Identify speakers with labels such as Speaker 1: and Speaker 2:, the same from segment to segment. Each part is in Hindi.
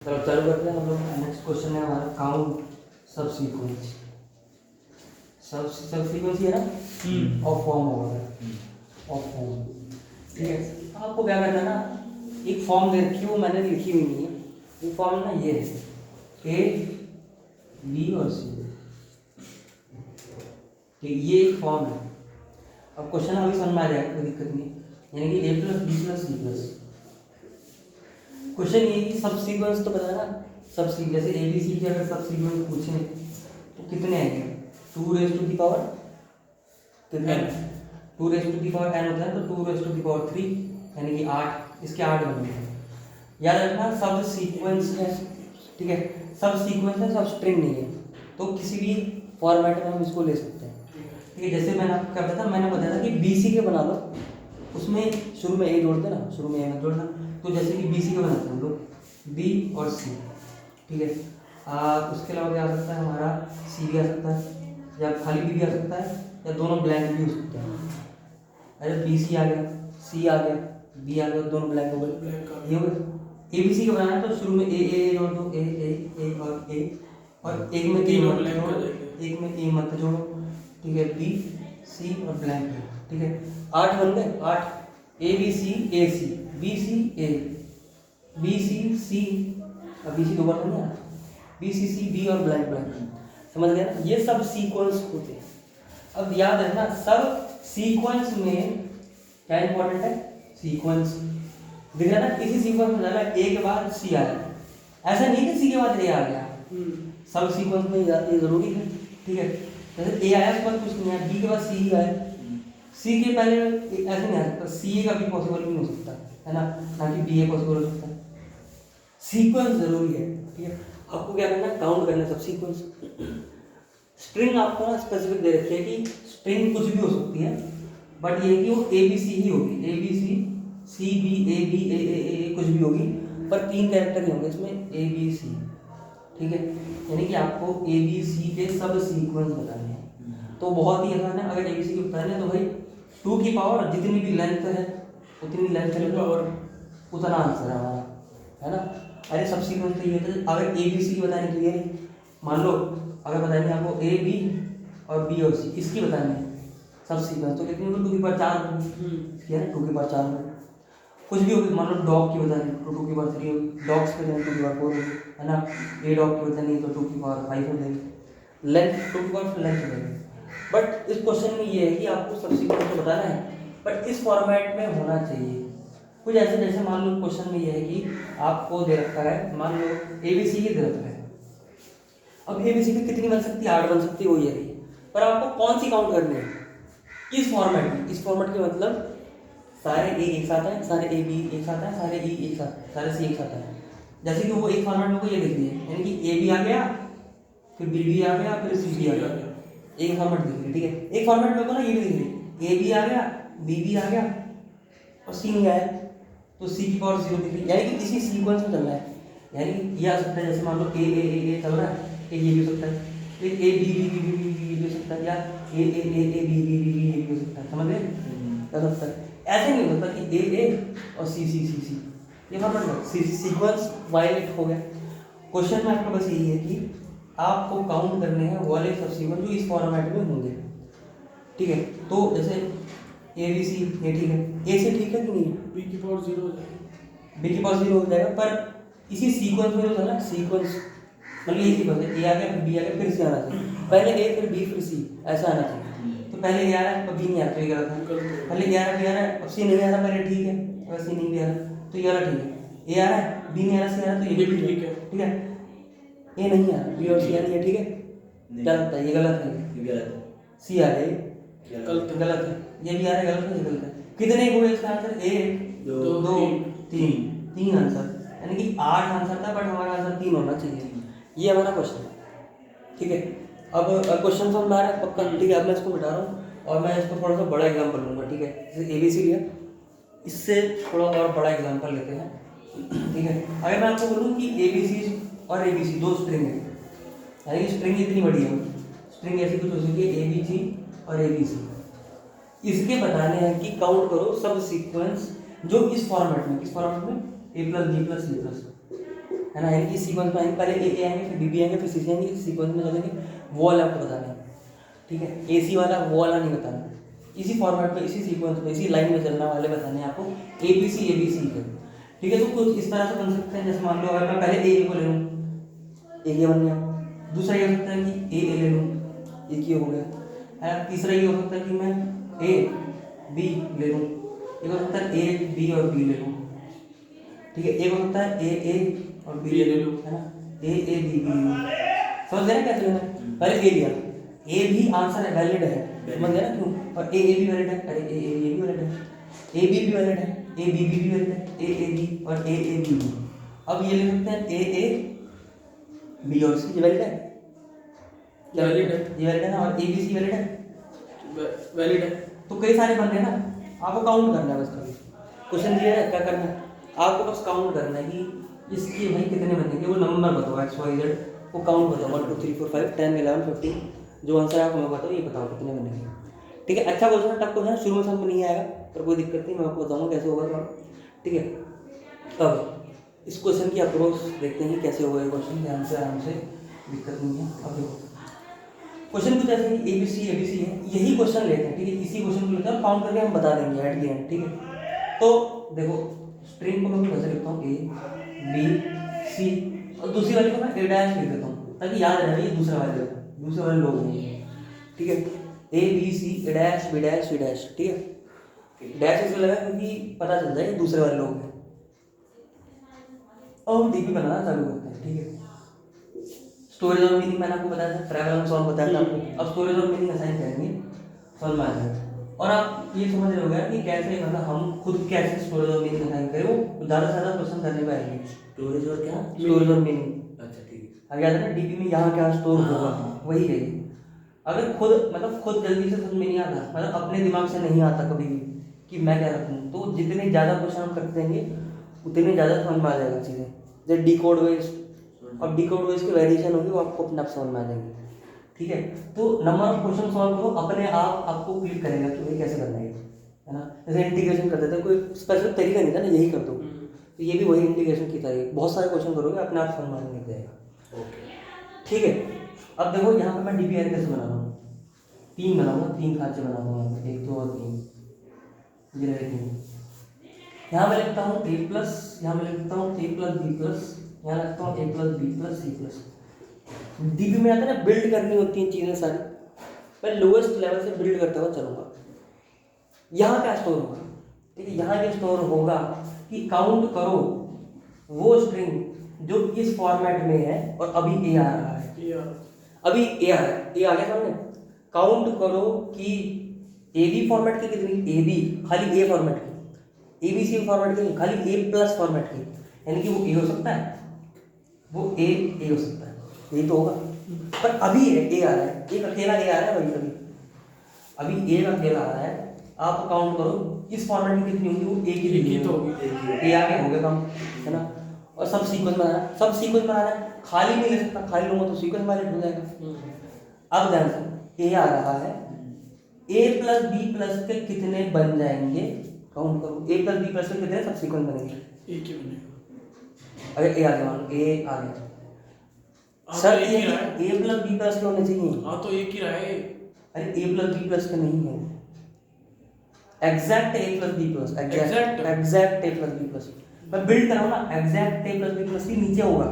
Speaker 1: चलो चालू करते हैं हम लोग। नेक्स्ट क्वेश्चन है हमारा काउंट सब सीक्वेंस। सब सीक्वेंस है ना, ऑफ फॉर्म होगा, ऑफ फॉर्म। ठीक है, आपको क्या करना है ना, एक फॉर्म दे रखी है, वो मैंने लिखी हुई नहीं है। वो फॉर्म ना ये है, ए बी और सी। ठीक, ये एक फॉर्म है। अब क्वेश्चन अभी समझ में आ जाएगा, कोई दिक्कत नहीं। यानी कि ए plus B plus C plus. Question ये कि सब सीक्वेंस तो पता है ना, सब सीक्वेंस जैसे ए बी सी की अगर सब सीक्वेंस पूछें तो कितने आएंगे? 2 रेज़ टू द पावर कितने? 2 raise to the power n होता है, तो 2 रेज़ टू द पावर 3 यानी कि 8। इसके 8 बनते हैं। याद रखना सब सीक्वेंस है, ठीक है, सब सीक्वेंस है, सब स्ट्रिंग नहीं है। तो किसी भी फॉर्मेट में हम इसको ले सकते हैं। ठीक है, जैसे मैंने आपको क्या बताया था, मैंने बताया था कि बी सी के बना लो, उसमें शुरू में ए जोड़ते ना, शुरू में ए मत जोड़ना। तो जैसे कि बी सी के बनाते हैं हम लोग, बी और सी। ठीक है, उसके अलावा क्या आ सकता है हमारा, सी भी आ सकता है, या खाली बी भी आ सकता है, या दोनों ब्लैंक भी हो सकते हैं। अरे बी सी आ गया, सी आ गया, बी आ गया, दोनों ब्लैंक हो गए, ये हो गया। ए बी सी का बनाना है तो शुरू में ए जोड़ दो, ए और एक में ए मत जोड़ो, एक में ए मत जोड़ो। ठीक है, बी सी और ब्लैंक है। ठीक है, 8 बन गए, 8 A B C A C B C A B C C, अब बी सी दो बार नहीं, बी सी सी बी और ब्लैंक ब्लैंक। समझ गए ना, ये सब सीक्वेंस होते हैं। अब याद रखना सब सीक्वेंस में क्या इंपॉर्टेंट है, सीक्वेंस दिख रहा है ना, इसी सीक्वेंस में जाना, ए के बाद सी आया, ऐसा नहीं कि सी के बाद ए आ गया। सब सीक्वेंस में ये जरूरी है। ठीक है, जैसे ए आया उसके बाद कुछ नहीं आया, बी के बाद सी ही आया, सी के पहले ऐसे नहीं आ सकता, सी ए का भी पॉसिबल नहीं हो सकता है ना कि बी ए पॉसिबल हो सकता है। सीक्वेंस जरूरी है। ठीक है, आपको क्या करना है, काउंट करना है सब सीक्वेंस। स्ट्रिंग आपको ना स्पेसिफिक दे रखी है कि स्ट्रिंग कुछ भी हो सकती है, बट ये कि वो ए बी सी ही होगी, A B C C B ए कुछ भी होगी, पर 3 कैरेक्टर ही होंगे इसमें, ए बी सी। ठीक है, यानी कि आपको ए बी सी के सब सीक्वेंस बताने हैं। तो बहुत ही आसान है, अगर ए बी सी के बताने हैं तो भाई 2 की पावर जितनी भी लेंथ है उतनी लेंथ ले लो और उतना आंसर है हमारा, है ना। अरे सब सीक्वेंस तो ये होता है, अगर ए बी सी की बतानी तो ये मान लो, अगर बताएंगे आपको ए बी और बी और सी, इसकी बतानी है सब सीक्वेंस, तो कितनी होगी? 2 की पावर 4 होगी, है ना, 2 की पावर 4 होगी। कुछ भी होगी, मान लो डॉग की बतानी तो 2 की पावर 3 होगी, डॉग्स की बतानी 2 की पावर 4 होगी, है ना। ए डॉग की बतानी तो 2 की पावर 5 हो जाएगी, लेंथ 2 की पावर लेंथ हो जाएगी। बट इस क्वेश्चन में ये है कि आपको सब सीक्वेंस तो बताना है, बट इस फॉर्मेट में होना चाहिए कुछ ऐसे। जैसे मान लो क्वेश्चन में ये है कि आपको दे रखा है, मान लो ए बी सी की दे रखा है। अब ए बी सी की कितनी बन सकती है? 8 बन सकती है, वो ये रही है। पर आपको कौन सी काउंट करनी है इस फॉर्मेट में? इस फॉर्मेट के मतलब सारे ए एक साथ हैं, सारे ए बी एक साथ हैं, सारे ई एक साथ, सारे सी एक साथ हैं। जैसे कि वो एक फॉर्मेट में को ये दिख रही है, यानी कि ए बी आ गया, फिर बी भी आ गया, फिर सी भी आ गया, एक फॉर्मेट दिख रही है। ठीक है, एक फॉर्मेट में को ना ये भी दिख रही है, ए बी आ गया, बी भी आ गया और सी नहीं आया, तो सी की पावर 0 दिख रही है, यानी कि इसी सीक्वेंस में चलना है। यानी ये आ सकता है, जैसे मान लो ए चल रहा है, ये भी हो सकता है, फिर ए बी भी हो सकता है, या ए बी ये भी हो सकता है। समझ गए? कर सकता है, ऐसे नहीं होता कि ए और सी, ये फॉर्मेट सीक्वेंस वायलेट हो गया। क्वेश्चन में आपका बस यही है कि आपको काउंट करने हैं वाले सब सीक्वेंस जो इस फॉर्मेट में होंगे। ठीक है, तो जैसे ए बी सी ये ठीक है, ए से ठीक है कि नहीं?
Speaker 2: बी की पावर 0 हो जाएगी,
Speaker 1: बी की पावर 0 हो जाएगा, पर इसी सीक्वेंस में जो था ना, सीक्वेंस मतलब यही सीक्वेंस है, ए आ गया, फिर बी आ गया, फिर सी आना चाहिए, पहले ए फिर बी फिर सी, ऐसा आना चाहिए। तो पहले ए आ रहा है तो बी नहीं आ रहा, तो ये गलत है। पहले ए आ रहा है, बी आ रहा है, अब सी नहीं आ रहा, पहले ठीक है, अगर सी नहीं भी आ रहा तो ये वाला ठीक है। ए आ रहा है, बी नहीं आ रहा, सी आ रहा, तो ये भी ठीक है। ठीक है, ए नहीं आ रहा, बी और सी आ रही है, ठीक है, क्या लगता है? ये गलत है, सी आ रहा है, गलत है, ये भी आ रहा है, गलत है, ये गलत है। कितने हुए इसका आंसर? 1 2 3 आंसर, यानी कि 8 आंसर था, बट हमारा आंसर 3 होना चाहिए। ये हमारा क्वेश्चन है। ठीक है, अब क्वेश्चन समझ आ रहा है पक्का? ठीक है, अब मैं इसको मिटा रहा हूँ और मैं इसको थोड़ा सा बड़ा एग्जाम्पल लूँगा। ठीक है, जैसे ए बी सी लिया, इससे थोड़ा और बड़ा एग्जाम्पल लेते हैं। ठीक है, अगर मैं आपको बोलूँ कि ए बी सी और ए बी सी 2 स्ट्रिंग है, यानी कि स्ट्रिंग इतनी बड़ी है, स्ट्रिंग ऐसी कुछ हो सकती है, ए बी सी और ए बी सी, इसके बताने हैं कि काउंट करो सब सीक्वेंस जो इस फॉर्मेट में, किस फॉर्मेट में, A plus B plus C plus, है ना, यानी कि सीक्वेंस में आएंगे, पहले ए आएंगे, फिर बी आएंगे, फिर सी आएंगे, सीक्वेंस में चलेंगे। वो वाला आपको बताना है, ठीक है। ए सी वाला वो वाला नहीं बताना, इसी फॉर्मेट में, इसी सीक्वेंस में, इसी लाइन में चलने वाले बताने हैं आपको, ए बी सी के, ठीक है। तो कुछ इस तरह से बन सकते हैं, जैसे मान लो अगर मैं पहले ए को ले लूँ, एक ये बन गया। दूसरा ये हो सकता है कि ए ले लूँ, एक ये हो गया है। तीसरा ये हो सकता है कि मैं ए बी ले लूँ, एक हो सकता है ए बी और बी ले लूँ, ठीक है। एक हो सकता है ए और बी ले लूँ, है ना, ए बी बी लूँ। समझ गए ना कैसे लेना है? पहले ए लिया, ए भी आंसर है, वैलिड है, समझ गए ना क्यों? और ए भी वैलिड है, अरे ए भी वैलिड है, ए बी भी वैलिड है, ए बी भी वैलिड है, ए बी और ए बी बी। अब ये ले सकते हैं ए बी और सी, ये वैलिड है, क्या वैलिड है? ये वैलिड है ना, और ए बी सी वैलिड है, वैलिड है। तो कई सारे बन रहे हैं ना, आपको काउंट करना है बस। कभी क्वेश्चन दिया है, क्या करना है आपको? बस काउंट करना है कि इसके भाई कितने बनेंगे, वो नंबर बताओ, एक्स वाई जेड, वो काउंट बताओ, 1 2 3 4 5 10 11 15, जो आंसर आप हमें बताओ, ये बताओ कितने बनेंगे, ठीक है। अच्छा क्वेश्चन है, टफ क्वेश्चन है, शुरू में समझ में नहीं आएगा, पर कोई दिक्कत नहीं, मैं आपको बताऊंगा कैसे होगा थोड़ा, ठीक है। अब इस क्वेश्चन की अप्रोच देखते हैं कैसे होगा ये क्वेश्चन, ध्यान से आराम से, दिक्कत नहीं है। अब देखो क्वेश्चन कुछ ऐसे ही ए बी सी है, यही क्वेश्चन लेते हैं, ठीक है, इसी क्वेश्चन को लेते हैं, काउंट करके हम बता देंगे एट द एंड, ठीक है। तो देखो स्ट्रिंग को मैं कैसे लिखता हूँ, ए बी सी, और दूसरी वाली को मैं ए डैश लिख देता हूँ, ताकि याद रहे ये दूसरे वाले लोग हैं, ठीक है। A B C A dash B dash C dash, ठीक है। डैश इसलिए लगा क्योंकि पता चल जाए दूसरे वाले लोग हैं। अब हम डीपी बनाना चालू करते हैं, ठीक है। स्टोरेज और मीनिंग मैंने आपको बताया था, ट्रैवल सॉल्व बताया था आपको। अब स्टोरेज और मीनिंग असाइन करेंगे, समझ में आ जाएगा। और आप ये समझ रहे होगा कि कैसे, मतलब हम खुद कैसे स्टोरेज और मीनिंग असाइन करें, वो ज़्यादा से ज़्यादा क्वेश्चन करने पे आएंगे। स्टोरेज और क्या? स्टोरेज और मीनिंग। अच्छा ठीक है। अब याद है ना, डीपी में यहाँ क्या स्टोर होगा, वही है। अगर खुद मतलब खुद जल्दी से समझ में नहीं आता, मतलब अपने दिमाग से नहीं आता कभी भी कि मैं क्या रखूँ, तो जितने ज़्यादा क्वेश्चन हम करते रहेंगे उतने ज़्यादा समझ में आ जाएगा चीज़ें। जैसे डिकोड वेज, अब डिकोड वेज की वेरिएशन होगी, वो आपको अपने आप समझ में आ जाएंगे, ठीक है। तो नंबर ऑफ क्वेश्चन सॉल्व करो, अपने आप आपको क्लिक करेगा कि भाई कैसे करना है ना। जैसे इंटीग्रेशन कर देते हैं, कोई स्पेसिफिक तरीका नहीं था ना, यही कर दो, तो ये भी वही इंटीग्रेशन की तरह बहुत सारे क्वेश्चन करोगे, अपने आप समझ में आ जाएगा, ठीक है। अब देखो यहाँ पे मैं डीपीआर कैसे बना रहा हूँ, 3 बनाऊंगा, 3 खांचे बना दूंगा, 1 2 और 3, ये रहे 3। यहाँ मैं लिखता हूँ ए प्लस, यहाँ मैं लिखता हूँ ए प्लस बी प्लस, यहाँ लिखता हूँ A plus B plus C plus. DP में आता है ना, बिल्ड करनी होती हैं चीज़ें सारी, मैं लोएस्ट लेवल से बिल्ड करता हुआ चलूँगा। यहाँ क्या स्टोर होगा, ठीक है, यहाँ ये स्टोर होगा कि काउंट करो वो स्ट्रिंग जो इस फॉर्मेट में है और अभी ए आ रहा है, अभी ए आ रहा है, ए आ गया सामने। काउंट करो कि ए बी फॉर्मेट की कितनी, ए बी खाली ए फॉर्मेट की, ए बी सी फॉर्मेट की नहीं, खाली ए प्लस फॉर्मेट की, यानी कि वो ए हो सकता है, वो ए हो सकता है, यही तो होगा। पर अभी ए आ रहा है, एक अकेला ए आ रहा है, वही अभी ए अकेला आ रहा है। आप काउंट करो इस फॉर्मेट में कितनी होगी, वो ए की कितनी तो होगी, ए आगे हो गया काम, है ना। और सब सीक्वेंस बनाना है, खाली नहीं ले सकता, खाली लूंगा तो सीक्वेंस वाइलेट हो जाएगा। अब ध्यान से ए आ रहा है, ए प्लस बी प्लस के कितने बन जाएंगे, काउंट करो, ए प्लस बी प्लस के कितने सब सीक्वेंस बनेंगे, एक ही बनेगा। अगर ए आ गया, मान लो ए आ गया, सर ये ए प्लस बी प्लस के होने चाहिए। हाँ तो एक ही रहा है, अरे ए प्लस बी प्लस के नहीं है, एग्जैक्ट ए प्लस बी प्लस, एग्जैक्ट ए प्लस बी प्लस। मैं बिल्ड कर रहा हूँ ना, एग्जैक्ट ए प्लस बी प्लस ही नीचे होगा,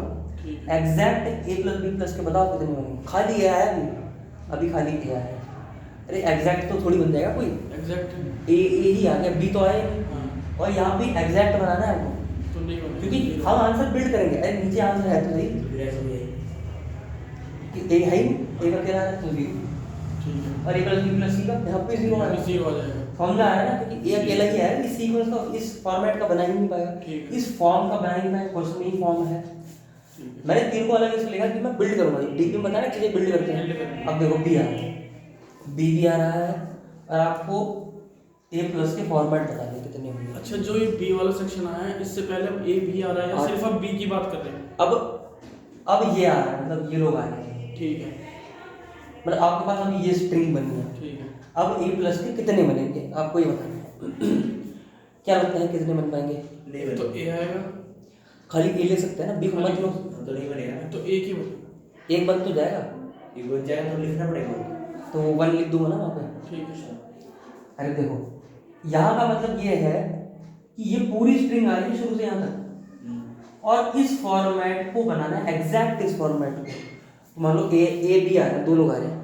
Speaker 1: एग्जैक्ट ए प्लस बी प्लस के बताओ कितने बनेंगे। खाली ए आया अभी खाली ए आया, अरे एग्जैक्ट तो थोड़ी बन जाएगा कोई, एग्जैक्ट ए ही आ गया, बी तो आया नहीं। और यहाँ भी एग्जैक्ट बनाना है हमको, तो नहीं बनेगा, क्योंकि हम आंसर बिल्ड करेंगे। अरे नीचे आंसर है तो सही, ए है ही, ए का क्या है तो 0, और ए प्लस बी प्लस सी का यहाँ पे 0 आ जाएगा। फॉर्मूला आया ना, क्योंकि ए अकेला ही है, इस सीक्वेंस का इस फॉर्मेट का बना ही नहीं पाएगा, इस फॉर्म का बना ही नहीं पाएगा, क्वेश्चन में ही फॉर्म है। मैंने 3 को अलग इसलिए लिखा कि मैं बिल्ड करूंगा, डीपी में बताया ना चीजें बिल्ड करते हैं। अब देखो बी आ रहा है, बी भी आ रहा है, और आपको ए प्लस के फॉर्मेट बता दें कितने होंगे।
Speaker 2: अच्छा, जो ये बी वाला सेक्शन आया है, इससे पहले अब ए बी आ रहा है या सिर्फ अब बी की बात कर रहे हैं?
Speaker 1: अब ये आ रहा है, मतलब ये लोग आ रहे हैं, ठीक है, मतलब आपके पास अभी ये स्ट्रिंग बनी है, ठीक है। अब ए प्लस के कितने बनेंगे आपको ये बताना है। क्या लगता है कितने बन पाएंगे?
Speaker 2: तो ए आएगा,
Speaker 1: खाली ए ले सकते हैं ना, बी को मत लो।
Speaker 3: तो नहीं बनेगा ना।
Speaker 2: तो एक ही बन।
Speaker 1: एक बन तो जाएगा,
Speaker 3: एक बन जाएगा तो लिखना पड़ेगा।
Speaker 1: तो 1 लिख दूंगा ना वहाँ पे।
Speaker 2: ठीक है।
Speaker 1: अरे देखो, यहाँ का मतलब ये है कि ये पूरी स्ट्रिंग आ रही है शुरू से यहाँ तक, और इस फॉर्मेट को बनाना है, एग्जैक्ट इस फॉर्मेट को। तो मान लो ए बी आ रहा है, दो लोग आ रहे हैं,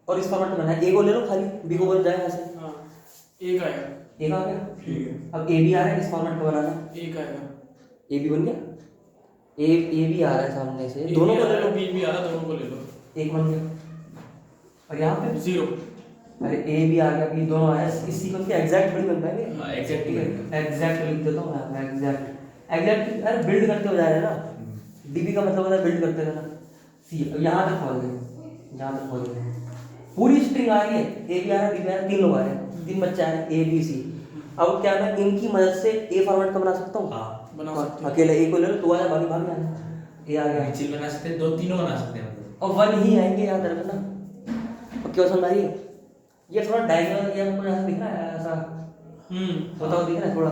Speaker 1: और इस फॉर्मेट में बनाना है। ए को ले लो खाली, बी को बन जाएगा ऐसे,
Speaker 2: हाँ, एक आएगा।
Speaker 1: एक आ गया।
Speaker 2: ठीक है।
Speaker 1: अब ए बी आ रहा है, इस फॉर्मेट को बनाना है,
Speaker 2: एक आएगा।
Speaker 1: ए बी बन गया। ए बी आ रहा है सामने से, दोनों को ले लो,
Speaker 2: बी भी आ रहा है, दोनों को ले लो।
Speaker 1: एक बन गया। और यहाँ पे
Speaker 2: 0।
Speaker 1: अरे ए बी आ गया, बी दोनों आया, इस सीक्वेंस के एग्जैक्ट थोड़ी बन पाएंगे।
Speaker 3: हाँ, exact
Speaker 1: ठीक
Speaker 3: बनेगा।
Speaker 1: है, एग्जैक्ट लिख देता हूँ मैं, एग्जैक्ट अरे बिल्ड करते हो जा रहे हैं ना, डीबी का मतलब होता है बिल्ड करते रहना। सी यहाँ तक पहुँच गए, यहाँ तक पहुँच गए, पूरी स्ट्रिंग आ रही है, ए बी आ रहा है, बी आ रहा है, 3 लोग आ रहे हैं, 3 बच्चे आ रहे हैं, ए बी सी। अब क्या मैं इनकी मदद से ए फॉर्मेट का बना सकता हूँ?
Speaker 3: हाँ,
Speaker 2: बना सकते हैं।
Speaker 1: अकेले ए को ले लो, 2 आया, बाकी भाग जाना, ए आ गया,
Speaker 3: मिचिल बना सकते हैं, 2 तीनों बना सकते हैं मतलब।
Speaker 1: और 1 ही आएंगे, याद रखना। अब क्या समझ आ रही है? ये थोड़ा डायग्राम या आपको ऐसा दिख रहा है, ऐसा होता हुआ दिख रहा है थोड़ा।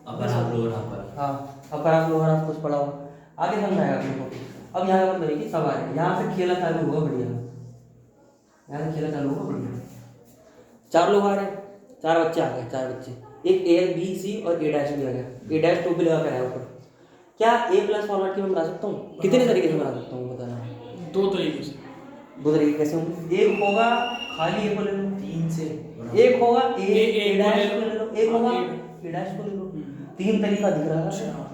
Speaker 3: अपर आप लोअर अपर।
Speaker 1: हाँ, अपर आप लोअर आप कुछ पढ़ा होगा, आगे समझ आएगा आपको। अब यहाँ का मतलब है कि सब आ रहे हैं, यहाँ से खेला चालू होगा बढ़िया, यहाँ से खेला चालू होगा बढ़िया। 4 लोग आ रहे हैं, 4 बच्चे आ गए, 4 बच्चे, एक ए बी सी और ए डैश भी आ गया, ए डैश टू भी लगा कर आया ऊपर। क्या ए प्लस फॉर्मेट की मैं बना सकता हूँ? कितने तरीके से बना सकता हूँ बताना?
Speaker 2: 2 तरीके से।
Speaker 1: 2 तरीके कैसे होंगे? एक होगा खाली ए को ले लो,
Speaker 3: 3 से
Speaker 1: एक होगा ए
Speaker 2: ए
Speaker 1: डैश
Speaker 2: को
Speaker 1: को
Speaker 2: ले
Speaker 1: ले
Speaker 2: लो,
Speaker 1: लो, एक होगा
Speaker 2: हाँ,
Speaker 1: ए डैश को ले लो। 3 तरीका दिख रहा है,
Speaker 2: अच्छा,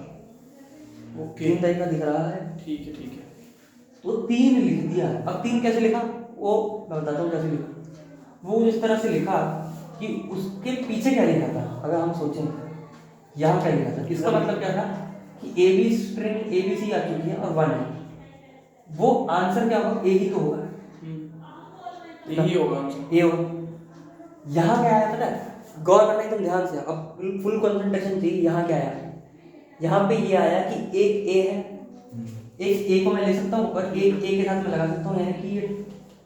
Speaker 2: ओके,
Speaker 1: 3 तरीका दिख रहा है।
Speaker 2: ठीक है, ठीक है।
Speaker 1: तो 3 लिख दिया। अब 3 कैसे लिखा वो मैं बताता हूँ कैसे लिखा। वो इस तरह से लिखा कि उसके पीछे क्या लिखा था, अगर हम सोचें यहाँ क्या लिखा था, इसका मतलब क्या था कि A B string A B C आ चुकी है और 1 है, वो आंसर क्या होगा? ए ही तो होगा,
Speaker 2: यही होगा आंसर।
Speaker 1: ए होगा। यहाँ क्या आया पता है? गौर करना एकदम ध्यान से, अब फुल कंसंट्रेशन चाहिए। यहाँ क्या आया? यहाँ पे ये आया कि एक ए है, एक ए को मैं ले सकता हूँ और एक ए के साथ में लगा सकता हूँ, यानी कि ये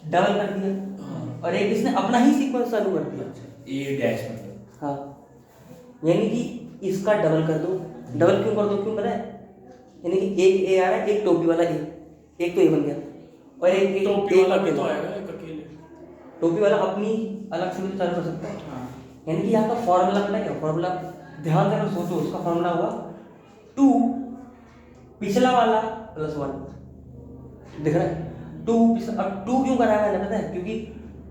Speaker 1: डबल कर दिया, और एक इसने अपना ही सीक्वेंस चालू कर दिया।
Speaker 3: ए डैश मतलब।
Speaker 1: हाँ, यानी कि इसका डबल कर दो। डबल क्यों कर दो, क्यों पता है? यानी कि एक ए आ रहा है, एक टोपी वाला ए, एक तो ए बन गया, और एक
Speaker 2: टोपी वाला भी तो
Speaker 1: अकेला।
Speaker 2: आएगा, एक अकेले।
Speaker 1: टोपी वाला अपनी अलग से भी चालू कर सकता है।
Speaker 2: हाँ,
Speaker 1: यानी कि यहाँ का फॉर्मूला पता है क्या? फॉर्मूला ध्यान से अगर सोचो, उसका फॉर्मूला हुआ 2 पिछला वाला प्लस 1, दिख रहा है? 2 अब 2 क्यों कराया मैंने पता है? क्योंकि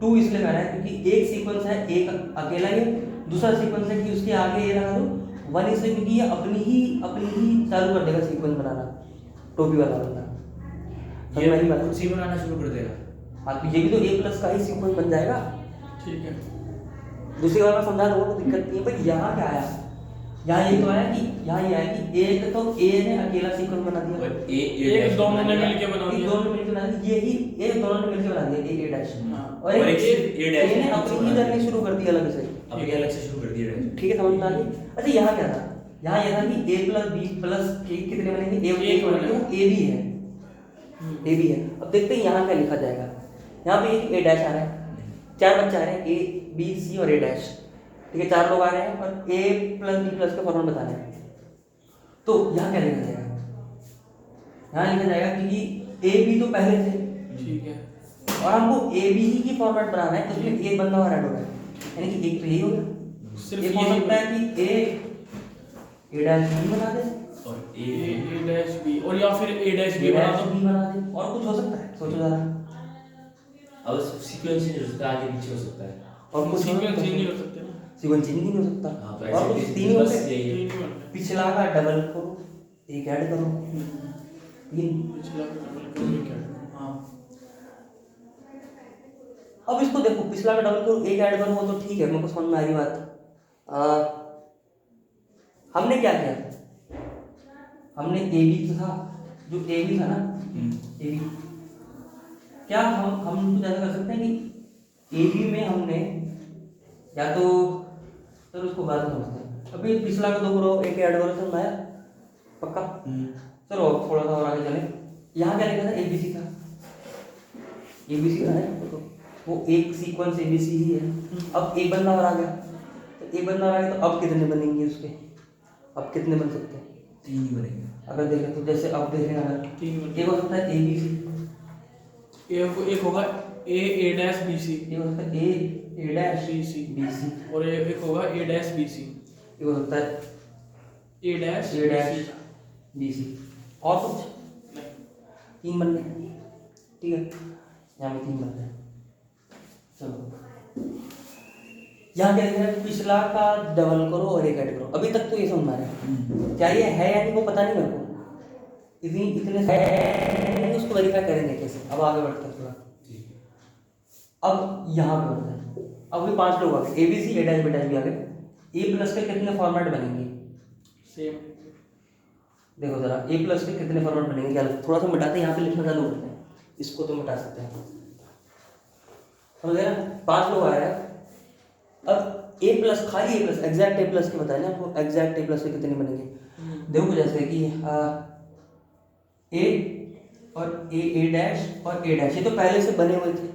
Speaker 1: 2 इसलिए करा है क्योंकि एक सीक्वेंस है, एक अकेला ही, दूसरा सीक्वेंस है कि उसके आगे ये लगा दो 1, इसलिए क्योंकि ये अपनी ही चालू कर देगा सीक्वेंस बनाना, टोपी वाला बंदा। समझ में आई बात?
Speaker 3: खुद से ही बनाना शुरू कर देगा।
Speaker 1: हाँ, तो ये भी तो ए प्लस का ही सीक्वेंस बन जाएगा।
Speaker 2: ठीक है।
Speaker 1: दूसरी बार मैं समझा दूंगा, कोई दिक्कत नहीं है। पर यहाँ क्या आया? यहाँ ये तो आया कि यहाँ ये आया कि एक तो ए ने अकेला सीक्वेंस बना दिया,
Speaker 3: और ए
Speaker 2: एक दोनों ने मिलके बना
Speaker 1: एक
Speaker 2: दिया।
Speaker 1: दोनों ने मिलकर बना दिया, यही एक दोनों ने मिलकर बना दिया ए डैश,
Speaker 2: हाँ।
Speaker 1: और एक
Speaker 3: ए
Speaker 1: ए
Speaker 3: डैश
Speaker 1: ने अपनी ही करनी शुरू कर दी अलग से।
Speaker 3: अपने अलग से शुरू कर दिया डैश।
Speaker 1: ठीक है, समझ में आ गई? अच्छा, यहाँ क्या था? यहाँ ये था कि ए प्लस बी प्लस के कितने बनेंगे? एक बनेंगे, वो ए बी है, ए बी है। अब देखते हैं यहाँ क्या लिखा जाएगा। यहाँ पे ए डैश आ रहा है, 4 बच्चे आ रहे हैं, ए बी सी और ए डैश। ठीक है, 4 लोग आ रहे हैं और ए प्लस बी प्लस का फॉर्मूला बताना है। तो यहाँ क्या लिखा जाएगा? यहाँ लिखा जाएगा क्योंकि ए बी तो पहले से,
Speaker 2: ठीक है।
Speaker 1: और हमको ए बी ही की फॉर्मेट बनाना है, तो उसमें एक बंदा और ऐड हो गया, यानी कि एक तो यही हो गया।
Speaker 2: सिर्फ
Speaker 1: एक हो
Speaker 2: यही
Speaker 1: सकता है कि ए डैश बी बना दे,
Speaker 3: और
Speaker 2: ए डैश बी, और या फिर ए डैश बी बना दो।
Speaker 1: बी बना दे, और कुछ हो सकता है, सोचो जरा।
Speaker 3: अब सीक्वेंस चेंज हो सकता है, आगे पीछे हो सकता है।
Speaker 1: और कुछ
Speaker 2: सीक्वेंस चेंज नहीं कर सकते ना।
Speaker 1: सीक्वेंस चेंज नहीं हो सकता।
Speaker 3: हाँ, तो
Speaker 1: और कुछ
Speaker 3: ऐसे
Speaker 1: 3
Speaker 3: बस
Speaker 1: होते,
Speaker 3: यही है।
Speaker 2: तीन ही बनते हैं।
Speaker 1: पिछला का डबल करो, एक ऐड करो, 3।
Speaker 2: पिछला का डबल करो, क्या? हाँ,
Speaker 1: अब इसको देखो, पिछला का डबल करो, एक ऐड करो, वो तो ठीक है, मेरे को समझ में आ रही बात। हमने क्या किया? हमने ए बी था, जो ए बी था ना, ए बी, क्या हम कुछ ऐसा कर सकते हैं कि ए बी में हमने या तो चलो उसको बाद में समझते हैं। अभी पिछला का 2 करो, एक ऐड करो, समझ आया? पक्का? चलो अब थोड़ा सा और आगे चले। यहाँ क्या लिखा था? ए बी सी था, ए बी सी था है, तो वो एक सीक्वेंस ए बी सी ही है। अब एक बंदा और आ गया, तो एक बंदा और आ गया, तो अब कितने बनेंगे उसके? अब कितने बन सकते हैं?
Speaker 3: तीन ही बनेंगे।
Speaker 1: अगर देखें तो जैसे अब देखें अगर
Speaker 2: तीन बन
Speaker 1: एक हो सकता है ए बी सी,
Speaker 2: एक होगा ए डैश बी सी
Speaker 1: एक हो सकता है A dash
Speaker 2: B C
Speaker 1: B C,
Speaker 2: और एक होगा ए डैश बी सी
Speaker 1: एक हो सकता है
Speaker 2: ए डैश
Speaker 1: बी सी। और कुछ
Speaker 2: नहीं।
Speaker 1: तीन बन गए, ठीक है, यहाँ पे तीन बन गए। चलो यहाँ क्या लिख रहा है, पिछला का डबल करो और एक ऐड करो। अभी तक तो ये समझ आ रहा है, क्या ये है या नहीं वो पता नहीं मेरे को, इतने है उसको वेरीफाई करेंगे कैसे। अब आगे बढ़ते हैं थोड़ा, अब यहाँ पे बढ़ते हैं। अब भी 5 लोग आ गए, A B C A dash B dash भी आ गए। ए प्लस के कितने फॉर्मेट बनेंगे,
Speaker 2: सेम।
Speaker 1: देखो जरा ए प्लस के कितने फॉर्मेट बनेंगे, क्या थोड़ा सा मिटाते हैं, यहाँ पे लिखना चालू करते हैं, इसको तो मिटा सकते हैं। समझ गए ना, 5 लोग आ रहे हैं। अब ए प्लस, खाली ए प्लस, एग्जैक्ट ए प्लस के बताए ना आपको, एग्जैक्ट ए प्लस के कितने बनेंगे। देखो जैसे कि ए और ए डैश और ए डैश, ये तो पहले से बने हुए थे,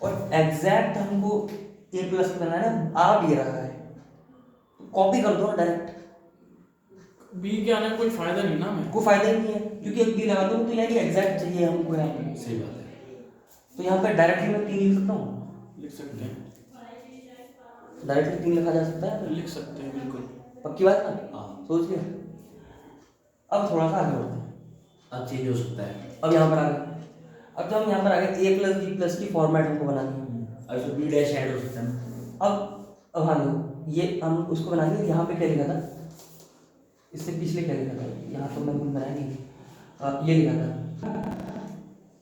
Speaker 1: और एग्जैक्ट हमको ए प्लस बनाना है ना, आ भी रहा है तो कॉपी कर दो डायरेक्ट।
Speaker 2: बी के आने का कोई फायदा नहीं ना हमें।
Speaker 1: कोई फायदा ही नहीं है, क्योंकि एक बी लगा दो तो यार ये एग्जैक्ट चाहिए हमको यहाँ पे।
Speaker 3: सही बात है।
Speaker 1: तो यहाँ पे डायरेक्टली मैं 3 लिख सकता हूँ,
Speaker 2: लिख सकते हैं,
Speaker 1: डायरेक्टली 3 लिखा जा सकता है,
Speaker 2: लिख सकते हैं बिल्कुल।
Speaker 1: पक्की बात ना,
Speaker 3: हाँ।
Speaker 1: सोच लिया। अब थोड़ा सा आगे बढ़ते हैं,
Speaker 3: अब चेंज हो सकता है।
Speaker 1: अब यहाँ पर आ गए। अब जब हम यहाँ पर आ गए, ए प्लस बी प्लस की फॉर्मेट हमको बनानी है।
Speaker 3: अब इसमें बी डैश ऐड हो सकता है।
Speaker 1: अब हाँ देखो, ये हम उसको बनाएंगे, यहाँ पे क्या लिखा था, इससे पिछले क्या लिखा था, यहाँ तो मैं बनाया नहीं, ये लिखा था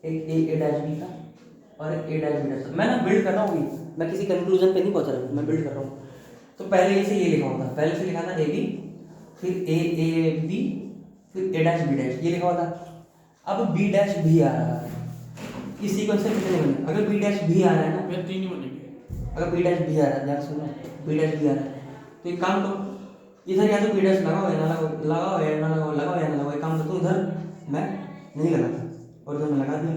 Speaker 1: एक ए डैश बी था और एक ए डैश बी डैश था। मैं ना बिल्ड कर रहा हूँ, मैं किसी कंक्लूजन पे नहीं पहुँच रहा हूँ, मैं बिल्ड कर रहा हूँ। तो पहले से ये लिखा हुआ था, पहले से लिखा था ए बी, फिर ए बी, फिर ए डैश बी डैश, ये लिखा हुआ था। अब बी डैश भी आ रहा है, इस सीक्वेंस से कितने बने, अगर बी डैश भी आ रहा है ना,
Speaker 2: मैं 3 ही बनेंगे।
Speaker 1: अगर बी डैश भी आ रहा है, ध्यान सुनो, बी डैश भी आ रहा है तो एक काम करो, इधर या तो बी डैश लगाओ या ना लगाओ, लगाओ या ना लगाओ, लगाओ या ना लगाओ। एक काम करता हूँ, इधर मैं नहीं लगाता और इधर मैं लगा दिया,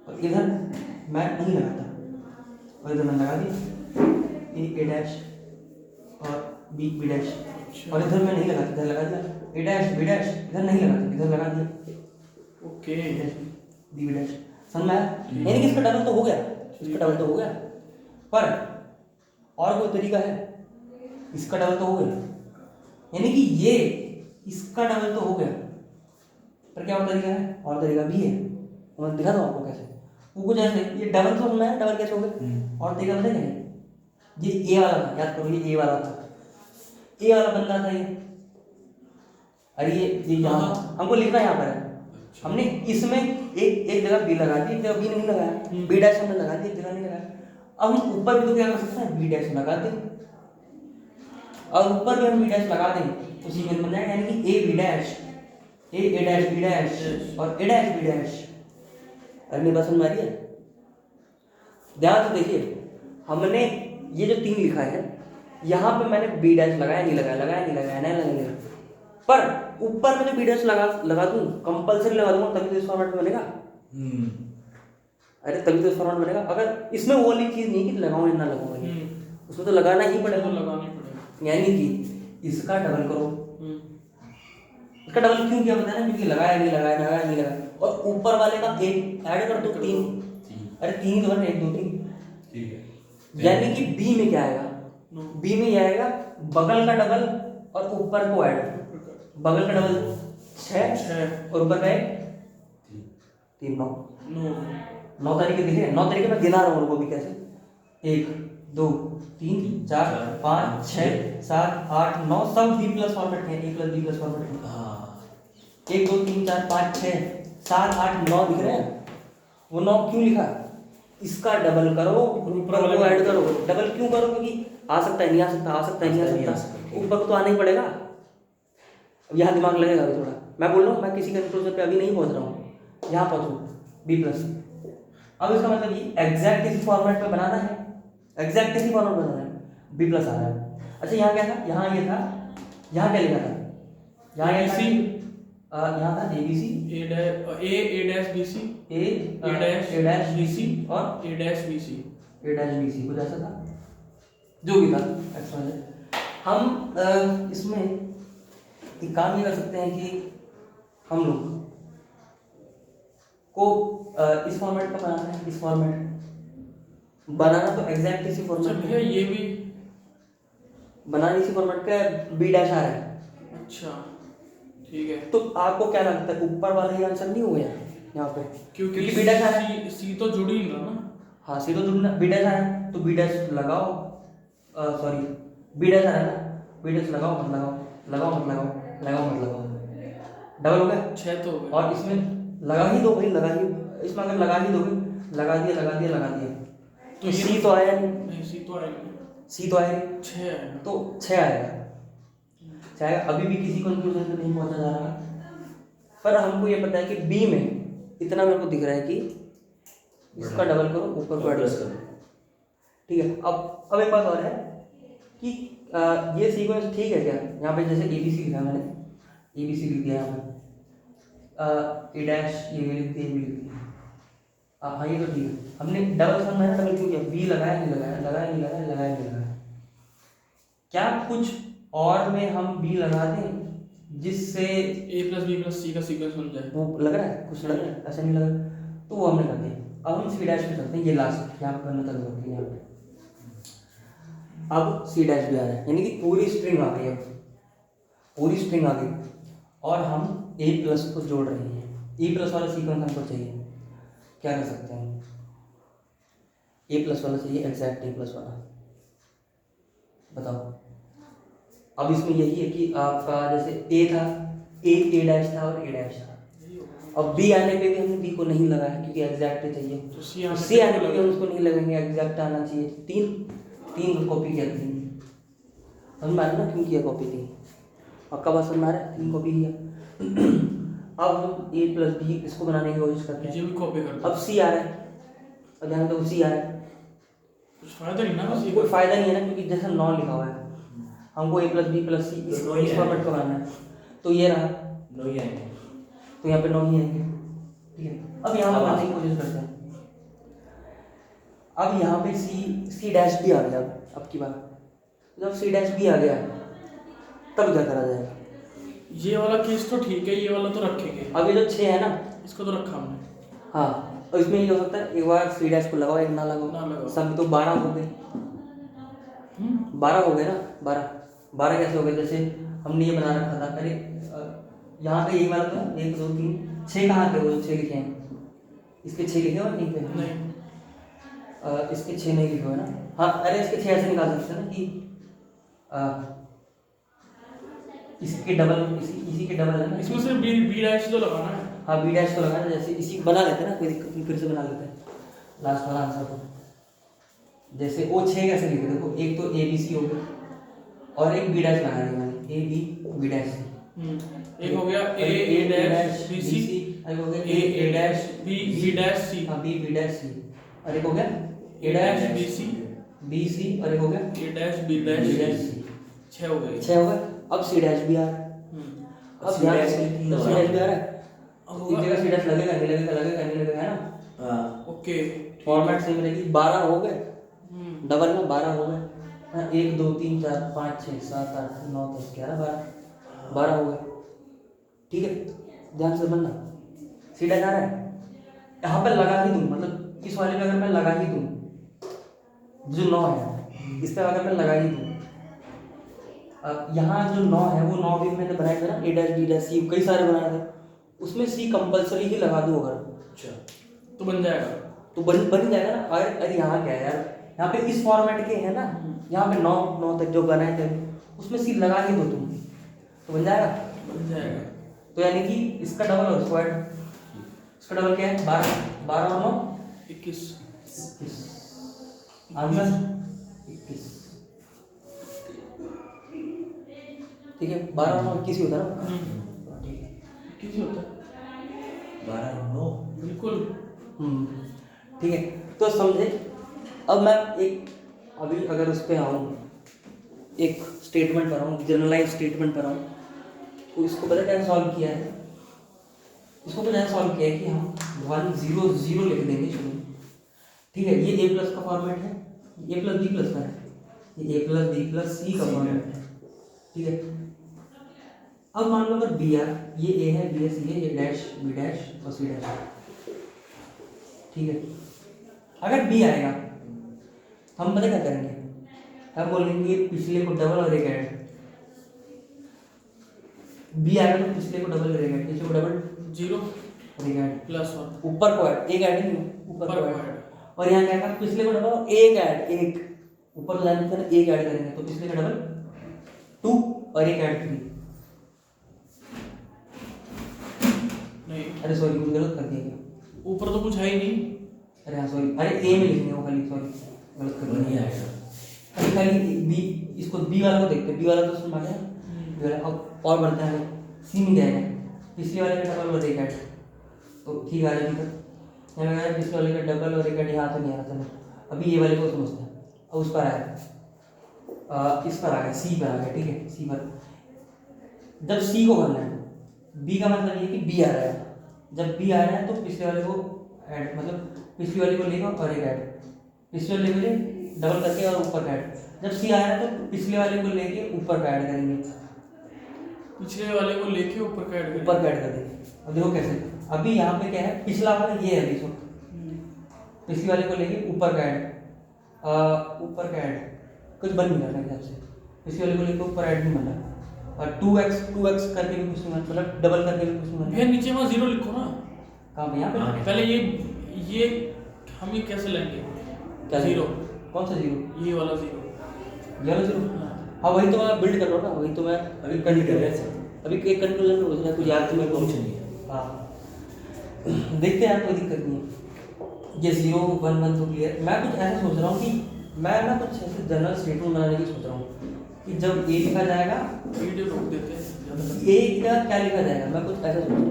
Speaker 1: और इधर मैं नहीं लगाता और इधर मैं लगा दिया, ए डैश और बी डैश, और इधर मैं नहीं लगाता, इधर लगा दिया, ए डैश बी डैश, इधर नहीं लगाता, इधर लगा दिया,
Speaker 2: ओके।
Speaker 1: B dash. समझ में आया? यानी कि इसका डबल तो हो गया, इसका डबल तो हो गया, पर और कोई तरीका है, इसका डबल तो हो गया, यानी कि ये इसका डबल तो हो गया, पर क्या और तरीका है, और तरीका भी है, मैं दिखाता हूँ आपको कैसे। वो कुछ ऐसे, ये डबल तो मैं डबल कैसे हो गया, और तरीका पता है, ये ए वाला था, याद करो ये ए वाला था, ए वाला बन रहा था ये, अरे ये यहाँ हमको लिखना यहाँ पर है, हमने इसमें एक जगह बी लगा दी, एक जगह बी नहीं लगाया, बी डैश हमने लगा दी, एक जगह नहीं लगाया। अब हम ऊपर भी तो क्या कर सकते हैं, बी डैश लगा दें, और ऊपर भी हम बी डैश लगा दें तो सीक्वेंस बन जाएगा, यानी कि A B dash, A dash B dash और ए डैश बी डैश। अरे मेरी बात समझ आ रही है? ध्यान से देखिए, हमने ये जो 3 लिखा है, यहाँ पे मैंने बी डैश लगाया नहीं लगाया, लगाया नहीं लगाया, नहीं लगाया, पर ऊपर में जो बी डैश लगा दूं, कंपल्सरी लगा दूंगा, तभी तो इस फॉर्मेट में बनेगा। अरे तभी तो इस फॉर्मेट में बनेगा। अगर इसमें वो वाली चीज नहीं कि लगाऊं या ना लगाऊं, उसमें तो लगाना ही पड़ेगा,
Speaker 2: लगानी पड़ेगा,
Speaker 1: यानी कि इसका डबल करो। इसका डबल क्यों किया बताया ना, क्योंकि लगाया नहीं लगाया, लगाया नहीं लगाया, और ऊपर वाले का एक ऐड कर दो, 3। अरे 3 ही तो बने, 1 2 3,
Speaker 3: ठीक है।
Speaker 1: यानी कि बी में क्या आएगा, बी में ये आएगा बगल का डबल और ऊपर को ऐड, बगल का डबल 6 और ऊपर का 3 9 तरीके दिखे, 9 तरीके मैं गिना रहा हूँ उनको भी कैसे, 1 2 3 4 5 6 7 8 9 सब बी प्लस फॉर्मेट है, ए प्लस बी प्लस फॉर्मेट है। 1 2 3 4 5 6 7 8 9 दिख रहे हैं, वो 9 क्यों लिखा, इसका डबल करो, ऊपर को ऐड करो। डबल क्यों करो, क्योंकि आ सकता है नहीं आ सकता, आ सकता है नहीं आ सकता, ऊपर को तो आना ही पड़ेगा। अब यहाँ दिमाग लगेगा अभी थोड़ा, मैं बोल रहा हूँ, मैं किसी कंक्लूजन पे अभी नहीं पहुँच रहा हूँ, यहाँ पहुँचूँ बी प्लस। अब इसका मतलब ये एग्जैक्ट इसी फॉर्मेट पे बनाना है, एग्जैक्ट इसी फॉर्मेट बनाना है, बी प्लस आ रहा है। अच्छा यहाँ क्या था, यहाँ ये था, यहाँ क्या लिखा था, यहाँ ये था, यहाँ था A B C,
Speaker 2: A dash B C,
Speaker 1: A
Speaker 2: dash
Speaker 1: B C और
Speaker 2: A dash B C,
Speaker 1: A dash B C, कुछ ऐसा था, जो भी था एक्स वाई जेड। हम इसमें एक काम ये कर सकते हैं कि हम लोग को इस फॉर्मेट का बनाना है, इस फॉर्मेट बनाना तो एग्जैक्ट इसी
Speaker 2: अच्छा
Speaker 1: फॉर्मेट
Speaker 2: भैया ये भी
Speaker 1: बनाना इसी फॉर्मेट का बी डैश आ रहा है।
Speaker 2: अच्छा ठीक है
Speaker 1: तो आपको क्या लगता है ऊपर वाला ही आंसर नहीं हो गया यहाँ पे?
Speaker 2: क्योंकि
Speaker 1: बी डैश आ रहा है।
Speaker 2: सी तो जुड़ी नहीं रहा ना।
Speaker 1: हाँ सी तो जुड़ना, बी डैश आ रहा है तो बी डैश लगाओ, सॉरी बी डैश आ रहा है ना, बी डैश लगाओ मत लगाओ, लगाओ मत लगाओ, लगाओ मत लगाओ, डबल हो गया।
Speaker 2: 6 तो हो गए।
Speaker 1: और इसमें लगा ही दो भाई, लगा ही, इसमें अगर लगा ही दोगे, लगा दिया लगा दिया लगा दिया, तो
Speaker 2: ये
Speaker 1: सी तो आया नहीं,
Speaker 2: नहीं सी तो आएगा,
Speaker 1: सी तो आया नहीं,
Speaker 2: 6 आएगा।
Speaker 1: तो 6 आएगा। चाहे अभी भी किसी कंक्लूजन पे नहीं पहुंचा जा रहा, पर हमको ये पता है कि बी में इतना मेरे को दिख रहा है कि इसका डबल करो, ऊपर को एडजस्ट करो। ठीक है, अब एक बात और है कि ये सीक्वेंस ठीक है क्या? यहाँ पे जैसे ABC लिखा है, मैंने ABC लिख दिया यहाँ पे, ए डैश ये भी लिख दिया, ये भी लिख दिया। हाँ ये तो ठीक है, हमने डबल समझा है, डबल क्यों किया? बी लगाया नहीं लगाया, लगाया नहीं लगाया, लगाया नहीं लगाया। क्या कुछ और में हम बी लगा दें जिससे
Speaker 2: A + B + C का सीक्वेंस बन जाए?
Speaker 1: वो लग रहा है, कुछ लग रहा है, ऐसा नहीं लग रहा, तो वो हमने कर दिया। अब हम सी डैश पे चलते हैं, ये लास्ट यहाँ पे करना चालू करते हैं। यहाँ पे अब सी डैश भी आ रहा है, यानी कि पूरी स्ट्रिंग आ गई, अब पूरी स्ट्रिंग आ गई और हम ए प्लस को जोड़ रहे हैं। ए प्लस वाला सीक्वेंस हमको चाहिए, क्या कर सकते हैं? ए प्लस वाला चाहिए, एग्जैक्ट ए प्लस वाला, बताओ। अब इसमें यही है कि आपका जैसे ए था, ए डैश था और ए डैश था। अब बी आने पे भी हमने बी को नहीं लगाया क्योंकि एग्जैक्ट चाहिए,
Speaker 2: तो
Speaker 1: सी आने पे भी हम उसको नहीं लगाएंगे, एग्जैक्ट आना चाहिए। तीन कॉपी किया, तीन समझ में आ रहा ना क्यों किया कॉपी? तीन पक्का बात समझ में आ रहा है, 3 कॉपी किया। अब हम ए प्लस बी इसको बनाने की कोशिश करते हैं,
Speaker 2: ये भी कॉपी कर दो।
Speaker 1: अब सी आ रहा है, अब ध्यान दो सी आ रहा है,
Speaker 2: कुछ फायदा नहीं ना बस
Speaker 1: कोई फायदा नहीं है ना, क्योंकि जैसे 9 लिखा हुआ है, हमको ए प्लस बी प्लस सी इस फॉर्मेट का बनाना है, तो ये रहा
Speaker 3: 9 ही आएंगे।
Speaker 1: तो यहाँ पे 9 ही आएंगे। ठीक है, अब यहाँ पर बनाने की कोशिश करते हैं। अब यहाँ पे सी डैश भी आ गया, अब की बात, जब सी डैश भी आ गया तब क्या करा जाएगा?
Speaker 2: ये वाला केस तो ठीक है, ये वाला तो रखेंगे।
Speaker 1: अब ये जो 6 है ना,
Speaker 2: इसको तो रखा हमने।
Speaker 1: हाँ, और इसमें ये हो सकता है एक बार सी डैश को लगाओ, एक ना
Speaker 2: ना
Speaker 1: लगाओ,
Speaker 2: लगाओ।
Speaker 1: सब तो 12 हो गए, 12 हो गए ना, 12 कैसे हो गए? जैसे हमने ये बना रखा था, अरे यहाँ पे ये वाला था 1 2 3 6 कहाँ थे? वो 6 लिखे हैं, इसके 6 लिखे हुए नहीं पे?
Speaker 2: नहीं,
Speaker 1: इसके 6 नहीं लिखे हुए ना। हाँ, अरे इसके 6 ऐसे निकाल सकते हैं ना कि इसके डबल, इसी के डबल है ना,
Speaker 2: इसमें सिर्फ बी डैश तो लगाना है।
Speaker 1: हाँ बी डैश को लगाना, जैसे इसी को बना लेते हैं ना, कोई दिक्कत नहीं, फिर से बना लेते हैं लास्ट वाला आंसर को। जैसे वो 6 कैसे लिखे? देखो, एक तो ए बी सी हो गया और एक बी डैश लगा दिया मैंने, ए बी डैश।
Speaker 2: एक हो गया ए डैश बी सी,
Speaker 1: एक हो गया
Speaker 2: ए डैश बी डैश सी,
Speaker 1: हाँ बी डैश सी, और एक हो गया
Speaker 2: ए डैश बी सी,
Speaker 1: और एक हो गया
Speaker 2: ए डैश बी डैश
Speaker 1: सी।
Speaker 2: 6 हो गए।
Speaker 1: 6 हो गए। अब सी डैश भी आ रहा है, अब सी डैश भी आ रहा है। अब एक जगह सी डैश लगेगा नहीं लगेगा, लगेगा नहीं लगेगा, है ना?
Speaker 2: हाँ ओके,
Speaker 1: फॉर्मेट सेम रहेगी। 12 हो गए, डबल में 12 हो गए, 1 2 3 4 5 6 7 8 9 10 11 12 हो गए। ठीक है, ध्यान से बनना, सी डैश आ रहा है, यहाँ पर लगा ही दूँ, मतलब इस वाले में अगर मैं लगा ही दूँ, जो 9 है इस पर अगर मैं लगा ही दूँ, यहाँ जो 9 है वो 9 भी मैंने बनाए थे ना, ए डैश बी डैश सी कई सारे बनाए थे, उसमें सी कंपलसरी ही लगा दूँ अगर,
Speaker 2: अच्छा तो बन जाएगा,
Speaker 1: तो बन जाएगा ना। अरे यहाँ क्या है यार, यहाँ पे इस फॉर्मेट के है ना, यहाँ पे 9 तक जो बनाए थे उसमें सी लगा ही दो तुम, तो बन जाएगा।
Speaker 2: बन जाएगा।
Speaker 1: तो यानी कि इसका डबल और स्क्वायर, इसका डबल क्या है? 12 और 9
Speaker 2: 21
Speaker 1: आंसर 21। ठीक है, 12 और 9 21 ही होता है ना? ठीक है,
Speaker 2: 21 होता है
Speaker 3: 12 9
Speaker 2: बिल्कुल।
Speaker 1: ठीक है, तो समझे। अब मैं एक अभी अगर उस पर आऊँ, एक स्टेटमेंट पर आऊँ, जनरलाइज स्टेटमेंट पर आऊँ, तो इसको पता कैसे सॉल्व किया है? इसको पता सॉल्व किया है कि हम 1 0 0 लिख देंगे शुरू में। ठीक है, ये ए प्लस का फॉर्मेट है, ए प्लस बी प्लस का है, ये ए प्लस बी प्लस सी का फॉर्मेट है। ठीक है, अब मान लो अगर बी आर, ये ए है, बी है, सी है, ये डैश, बी डैश और सी डैश, ठीक है। अगर बी आएगा हम पता क्या करेंगे, हम बोलेंगे पिछले को डबल और एक ऐड। बी आएगा तो पिछले को डबल और एक ऐड, पिछले को डबल
Speaker 2: 0
Speaker 1: और एक ऐड,
Speaker 2: +1
Speaker 1: ऊपर को ऐड, एक ऐड नहीं ऊपर
Speaker 2: ऊपर
Speaker 1: को
Speaker 2: को
Speaker 1: ऐड।
Speaker 2: ऐड।
Speaker 1: और यहाँ क्या है, पिछले को डबल और एक ऐड, एक ऊपर लाइन में एक ऐड करेंगे तो पिछले का डबल 2 और एक ऐड 3।
Speaker 2: नहीं,
Speaker 1: अरे सॉरी कुछ गलत कर दिया क्या?
Speaker 2: ऊपर तो कुछ है ही नहीं।
Speaker 1: अरे हाँ सॉरी, अरे ए में लिखने वो खाली, सॉरी गलत कर
Speaker 3: नहीं
Speaker 1: दिया।
Speaker 3: आएगा।
Speaker 1: अरे खाली बी, इसको बी वाला को देखते हैं, बी वाला तो सुन गया, बी वाला अब और बढ़ता है। सी में क्या है, पिछले वाले का डबल और एक ऐड, तो ठीक आ रहा है अभी तक। यहाँ लगा पिछले वाले का डबल और एक ऐड, यहाँ तो नहीं आ रहा। चलो अभी ये वाले को समझते हैं। अब उस पर आया, इस पर आ गया, सी पर आ गया, ठीक है। सी पर जब सी को करना है, बी का मतलब ये कि बी आ रहा है, जब बी आ रहा है तो पिछले वाले को ऐड, मतलब पिछले वाले को लेगा और एक ऐड, पिछले वाले को ले डबल करके और ऊपर का ऐड। जब सी आ रहा है तो पिछले वाले को लेके ऊपर का ऐड करेंगे,
Speaker 2: पिछले वाले को लेके ऊपर का ऐड
Speaker 1: ऊपर का ऐड कर देंगे। अब देखो कैसे, अभी यहाँ पे क्या है, पिछला वाला ये है, बीच में पिछले वाले को लेके ऊपर का ऐड, ऊपर का ऐड कुछ बन नहीं रहा मेरे हिसाब से, पिछले वाले को लेके ऊपर ऐड नहीं बन रहा। और 2x करके भी कुछ नहीं बन, मतलब डबल करके भी कुछ नहीं बन
Speaker 2: भैया नीचे वहाँ 0 लिखो ना।
Speaker 1: कहाँ पे, यहाँ पे?
Speaker 2: पहले ये हम ये कैसे लेंगे?
Speaker 1: क्या
Speaker 2: 0?
Speaker 1: कौन सा 0?
Speaker 2: ये वाला 0।
Speaker 1: ये वाला 0? हाँ वही तो मैं बिल्ड कर रहा हूँ ना, वही तो मैं
Speaker 3: अभी कंटिन्यू कर रहे हैं सर।
Speaker 1: अभी एक कंक्लूजन में सोचना, कुछ याद तो मेरे को
Speaker 3: कुछ नहीं है।
Speaker 1: हाँ देखते हैं यार, कोई दिक्कत नहीं है। ये 0 1 1 तो क्लियर। मैं कुछ ऐसा सोच रहा हूँ कि मैं ना कुछ ऐसे जनरल स्टेटमेंट बनाने की सोच रहा हूँ कि जब ए लिखा जाएगा,
Speaker 2: वीडियो रोक देते हैं ज़्यादा।
Speaker 1: ए की जगह क्या लिखा जाएगा, मैं कुछ ऐसा सोच रहा हूँ।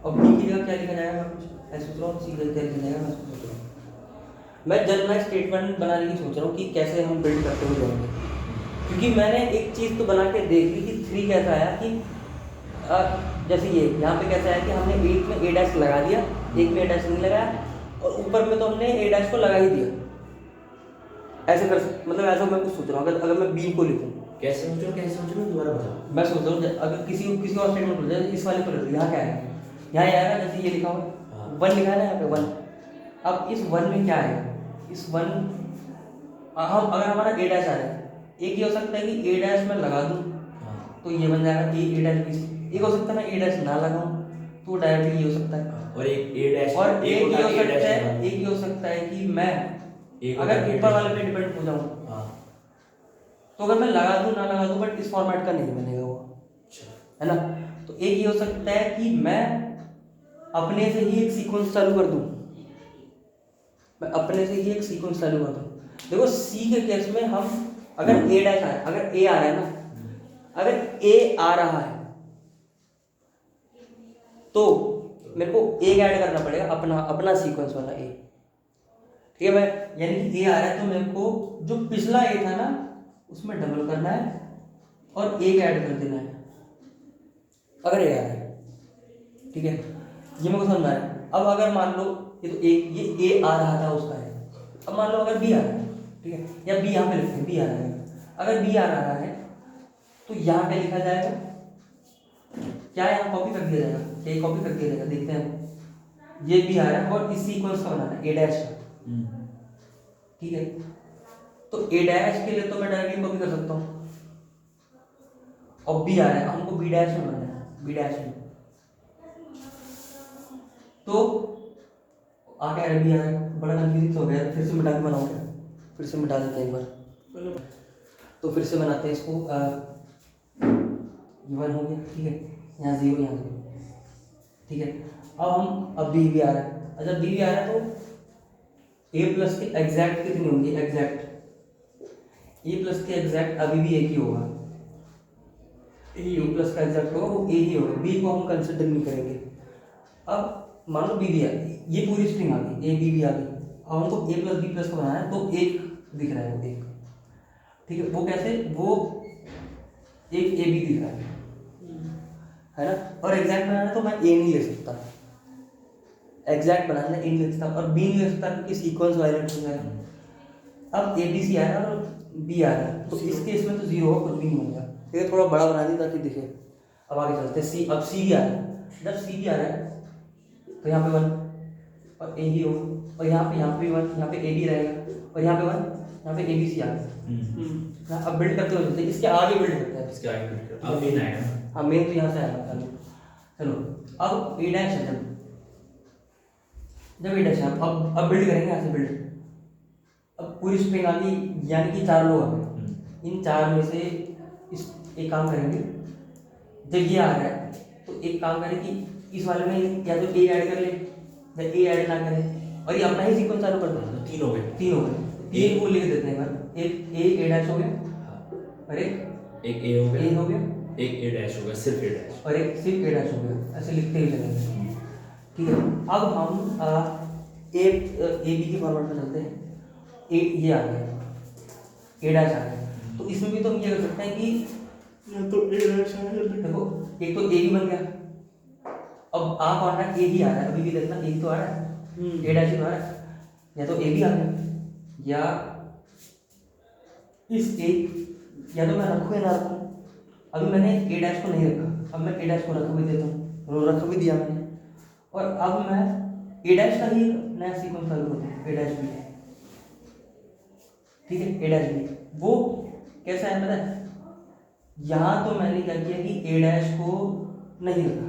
Speaker 1: और बी की जगह क्या लिखा जाएगा, मैं कुछ ऐसा सोच रहा हूँ। सी की जगह क्या लिखा जाएगा, मैं सोच रहा हूँ। मैं जनरल स्टेटमेंट बनाने की सोच रहा हूँ कि कैसे हम बिल्ड करते हुए जाएंगे, क्योंकि मैंने एक चीज़ तो बना के देख ली कि 3 कैसा आया कि जैसे ये यहाँ पे कैसा है कि हमने एक में ए डैश लगा दिया, एक में ए डैश नहीं लगाया, और ऊपर में तो हमने ए डैश को लगा ही दिया। ऐसे कर मतलब ऐसा मैं कुछ सोच रहा हूँ। अगर मैं बी को लिखूँ,
Speaker 3: कैसे सोच रहे हो दोबारा बताओ।
Speaker 1: मैं सोच रहा हूँ अगर किसी और स्टेटमेंट हो जाए, इस वाले पर यहाँ क्या है, यहाँ आएगा जैसे ये लिखा हुआ 1 लिखा है ना यहाँ पे 1। अब इस 1 में क्या आएगा, इस 1 हम अगर हमारा ए डैश आ रहा है, एक ये हो सकता है कि ए डैश मैं लगा दूँ तो ये बन जाएगा ए डैश। एक हो सकता है मैं ए डैश ना लगाऊं तो डायरेक्टली ये हो सकता है।
Speaker 3: और एक ए डैश,
Speaker 1: और एक ये हो सकता है कि मैं अगर ऊपर वाले पे डिपेंड हो जाऊं, तो अगर मैं लगा दूं ना लगा दूं, बट इस फॉर्मेट का नहीं बनेगा वो, है ना। तो एक ये हो सकता है कि मैं अपने से ही एक सीक्वेंस चालू कर दूं, मैं अपने से ही एक सीक्वेंस चालू कर दूं। देखो सी के केस में हम अगर ए डैश आए, अगर ए आ रहा है ना, अगर ए आ रहा है तो मेरे को एक ऐड करना पड़ेगा, अपना सीक्वेंस वाला ए, ठीक है। मैं यानी कि ए आ रहा है तो मेरे को जो पिछला ए था ना उसमें डबल करना है और एक ऐड कर देना है अगर ए आ रहा है, ठीक है। ये मेरे को समझ आ रहा है। अब अगर मान लो ये तो ये ए आ रहा था उसका है, अब मान लो अगर बी आ रहा है, ठीक है, या बी यहाँ पे लिखते हैं, बी आ रहा है। अगर बी आ रहा है तो यहाँ पे लिखा जाएगा क्या, यहाँ कॉपी कर दिया जाएगा, ये कॉपी कर दिया जाएगा, देखते हैं। ये भी आ रहा है और इस सीक्वेंस का बनाना है ए डैश का, ठीक है। तो ए डैश के लिए तो मैं डायरेक्टली कॉपी कर सकता हूँ, और बी आ रहा है, हमको बी डैश में बनाना है, बी डैश में। तो आ क्या है, बी आ रहा है, बड़ा कंफ्यूज हो गया, फिर से मिटा के बनाऊंगा, फिर से मिटा देते हैं एक बार, तो फिर से बनाते हैं इसको। ये 1 हो गया, ठीक है, यहाँ 0 यहाँ 0, ठीक है। अब बी भी आ रहा है, अच्छा बी भी आ रहा है तो ए प्लस के एग्जैक्ट कितने होंगे, एग्जैक्ट ए प्लस के एग्जैक्ट अभी भी एक ही होगा, ए प्लस का एग्जैक्ट होगा वो ए ही होगा, बी को हम कंसिडर नहीं करेंगे। अब मान लो बी भी आ गई, ये पूरी स्ट्रिंग आ गई, ए बी भी आ गई, अब हमको ए प्लस बी प्लस को बनाना है तो एक दिख रहा है, वो एक, ठीक है। वो कैसे, वो एक ए बी दिख रहा है ना। और एग्जैक्ट बनाना है तो मैं ए नहीं ले सकता, एग्जैक्ट बनाना है ए नहीं ले सकता, और बी नहीं ले सकता क्योंकि सीक्वेंस वायलेट हो जाएगा। अब ए बी सी आ रहा है और बी आ रहा है, तो इस केस में तो 0 होगा, कुछ भी नहीं होगा, ठीक है। थोड़ा बड़ा बना दी ताकि दिखे। अब आगे चलते हैं सी। अब सी भी आ रहा है, जब सी भी आ रहा है तो यहाँ पे 1 और ए ही होगा, और यहाँ पे भी 1, यहाँ पे ए भी रहेगा, और यहाँ पे 1, यहाँ पे ए बी सी आ गया ना। अब बिल्ड करते हुए चलते हैं, इसके आगे बिल्ड करते हैं।
Speaker 3: इसके आगे फिर अब मेन आएगा ना।
Speaker 1: हाँ मेन तो यहाँ से आएगा। चलो अब ए डैश है, जब ए डैश है अब बिल्ड करेंगे यहाँ से बिल्ड। अब पूरी स्ट्रिंग आ गई, यानी कि 4 लोग आ गए। इन 4 में से इस एक काम करेंगे, जब ये आ रहा है तो एक काम करें कि इस वाले में या तो ए ऐड कर ले या ए ऐड ना करें, और ये अपना ही सीक्वेंस चालू कर दो।
Speaker 3: तो 3 हो गए।
Speaker 1: 3 हो गए, 3 को लिख देते हैं पर एक ए डैश हो गया,
Speaker 3: हाँ।
Speaker 1: और एक
Speaker 3: ए हो गया,
Speaker 1: ए हो गया,
Speaker 3: एक ए डैश हो गया, सिर्फ ए डैश।
Speaker 1: और एक सिर्फ ए डैश हो गया। ऐसे लिखते ही चलेंगे, ठीक है। अब हम ए बी के फॉर्मेट में चलते हैं। ए ये आ गया, ए डैश आ गया, तो इसमें भी तो हम ये कर सकते हैं कि
Speaker 2: या तो ए डैश है
Speaker 1: देखो एक तो ए भी बन गया। अब आ कौन रहा है, ए ही आ रहा है, अभी भी देखना ए ही तो आ रहा है, ए डैश ही तो आ रहा है, या तो ए भी आ गया, या इस ए, या तो मैं रखूँ या ना रखूँ। अभी मैंने ए डैश को नहीं रखा, अब मैं ए डैश को रख भी देता हूँ, रख भी दिया मैंने, और अब मैं ए डैश का ही नया सीक्वेंस चालू करता हूँ, ए डैश भी, ठीक है। ए डैश भी वो कैसा है पता है, यहाँ तो मैंने क्या किया कि ए डैश को नहीं रखा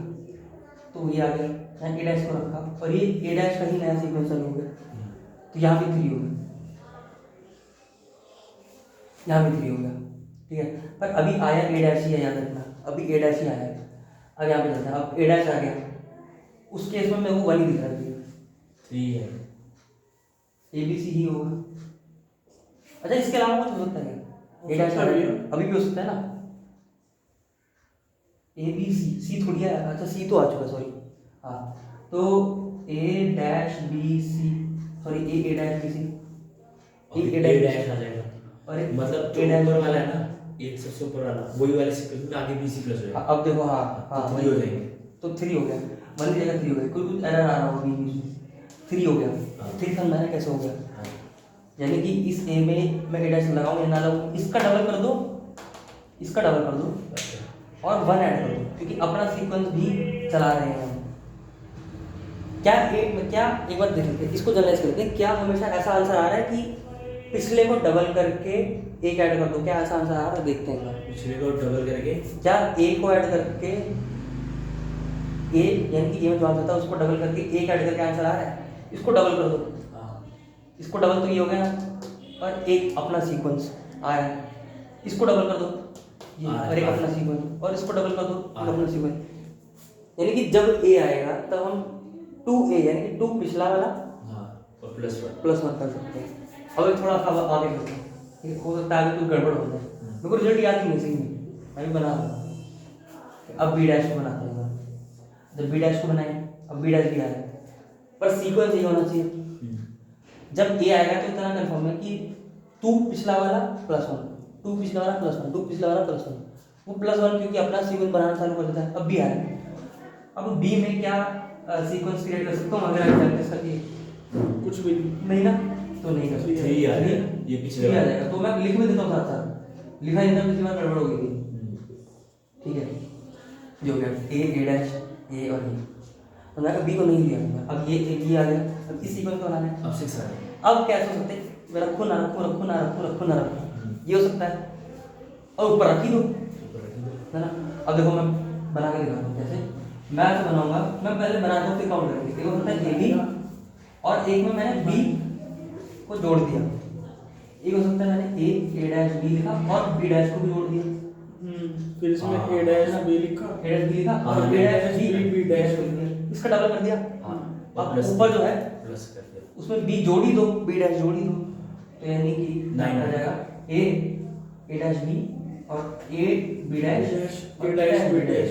Speaker 1: तो ये आ गया, यहाँ ए डैश को रखा और ये ए डैश का ही नया सीक्वेंस चालू हो गया, तो यहाँ भी 3 हो गया, यहाँ भी 3 हो गया, ठीक है। पर अभी आया ए डैश ही है, याद रखना अभी ए डैश ही आया है। अब यहाँ पे चलते हैं, अब ए डैश आ गया, उस केस में मेरे को 1 ही दिख रहा है,
Speaker 3: 3 है,
Speaker 1: ए बी सी ही होगा। अच्छा इसके अलावा कुछ हो सकता है क्या, ए डैश अभी भी हो सकता है ना, ए बी सी, सी थोड़ी है, अच्छा सी तो आ चुका, सॉरी हाँ, तो ए dash B C, sorry A dash B C,
Speaker 3: A dash आ जाएगा,
Speaker 1: और एक
Speaker 3: मतलब जो
Speaker 1: ए डैश
Speaker 3: ऊपर वाला है ना, एक सबसे ऊपर वाला वही वाले सीक्वेंस में आगे BC प्लस हो जाएगा।
Speaker 1: अब देखो हाँ हाँ
Speaker 3: तो 3 हो जाएंगे,
Speaker 1: तो 3 हो गया, 1 की जगह 3 हो गया, कुछ एरर आ रहा होगा बीच में, 3 हो गया।
Speaker 3: हाँ।
Speaker 1: 3 समझना है कैसे हो गया,
Speaker 3: हाँ।
Speaker 1: यानी कि इस ए में मैं ए डैश लगाऊं या ना लगाऊं, इसका डबल कर दो, इसका डबल कर दो
Speaker 3: अच्छा।
Speaker 1: और 1 ऐड कर दो, क्योंकि अपना सीक्वेंस भी चला रहे हैं हम। क्या एक बार देख लेते हैं, इसको जनरलाइज करते हैं, क्या हमेशा ऐसा आंसर आ रहा है कि पिछले को डबल करके एक ऐड कर दो, क्या ऐसा आंसर आ रहा है, देखते हैं।
Speaker 3: पिछले को डबल करके
Speaker 1: क्या ए को ऐड करके ए, यानी कि ए में जो आंसर था उसको डबल करके एक ऐड करके आंसर आ रहा है, इसको डबल कर दो, इसको डबल तो ये हो गया, और एक अपना सीक्वेंस आया, इसको डबल कर दो ये, और एक अपना सीक्वेंस, और इसको डबल कर दो एक अपना सीक्वेंस, यानी कि जब ए आएगा तब हम 2a यानी कि 2 पिछला वाला
Speaker 3: और +1
Speaker 1: कर सकते हैं। अब थोड़ा सा आगे करते हैं, ये हो सकता है आगे कुछ गड़बड़ हो जाए, मेरे को रिजल्ट याद ही नहीं सही में, मैं भी बना दूंगा। अब बी डैश को बनाते हैं, जब बी डैश को बनाए अब बी डैश भी आ रहा है, पर सीक्वेंस ये होना चाहिए, जब ए आएगा तो इतना कंफर्म है कि 2 पिछला वाला +1, 2 पिछला वाला +1, 2 पिछला वाला +1, वो +1 क्योंकि अपना सीक्वेंस बनाना चालू कर देता है। अब बी आ रहा है, अब बी में क्या सीक्वेंस क्रिएट कर सकता हूँ अगर आप प्रैक्टिस करती
Speaker 2: कुछ भी
Speaker 1: नहीं ना, तो नहीं कर सकते,
Speaker 3: 3 आ जाएगा, ये पिछले
Speaker 1: आ
Speaker 3: वाला
Speaker 1: जाएगा, तो मैं लिख भी देता हूँ साथ साथ, लिखा नहीं था पिछली बार गड़बड़ हो गई थी, ठीक है। जो हो गया ए डैश ए और बी, तो मैं बी को नहीं लिया, अब ये आ गया, अब इस सीक्वेंस को बनाना है।
Speaker 3: अब 6 आ गया,
Speaker 1: अब कैसे हो सकते हैं, मैं रखूँ ना रखूँ, रखूँ ना रखूँ, रखूँ ना रखूँ, ये हो सकता है, और ऊपर रख ही दो, है ना। अब देखो मैं बना के दिखाता हूँ कैसे, मैं ऐसे बनाऊंगा, मैं पहले बनाता हूँ फिर काउंट करेंगे, एक होता है ए बी और एक में मैंने बी को जोड़ दिया, एक हो सकता है मैंने ए डैश बी लिखा और बी डैश को भी जोड़ दिया,
Speaker 2: फिर इसमें ए डैश बी लिखा,
Speaker 1: ए डैश बी लिखा और
Speaker 3: हाँ,
Speaker 1: बी डैश
Speaker 2: बी डैश
Speaker 1: जोड़ दिया, इसका डबल कर दिया।
Speaker 3: हाँ,
Speaker 1: अब
Speaker 3: प्लस
Speaker 1: ऊपर जो है
Speaker 3: प्लस कर दिया,
Speaker 1: उसमें बी जोड़ी दो, बी डैश जोड़ी दो, तो यानी कि
Speaker 3: 9
Speaker 1: आ जाएगा ए डैश बी और ए B dash
Speaker 2: A dash B dash,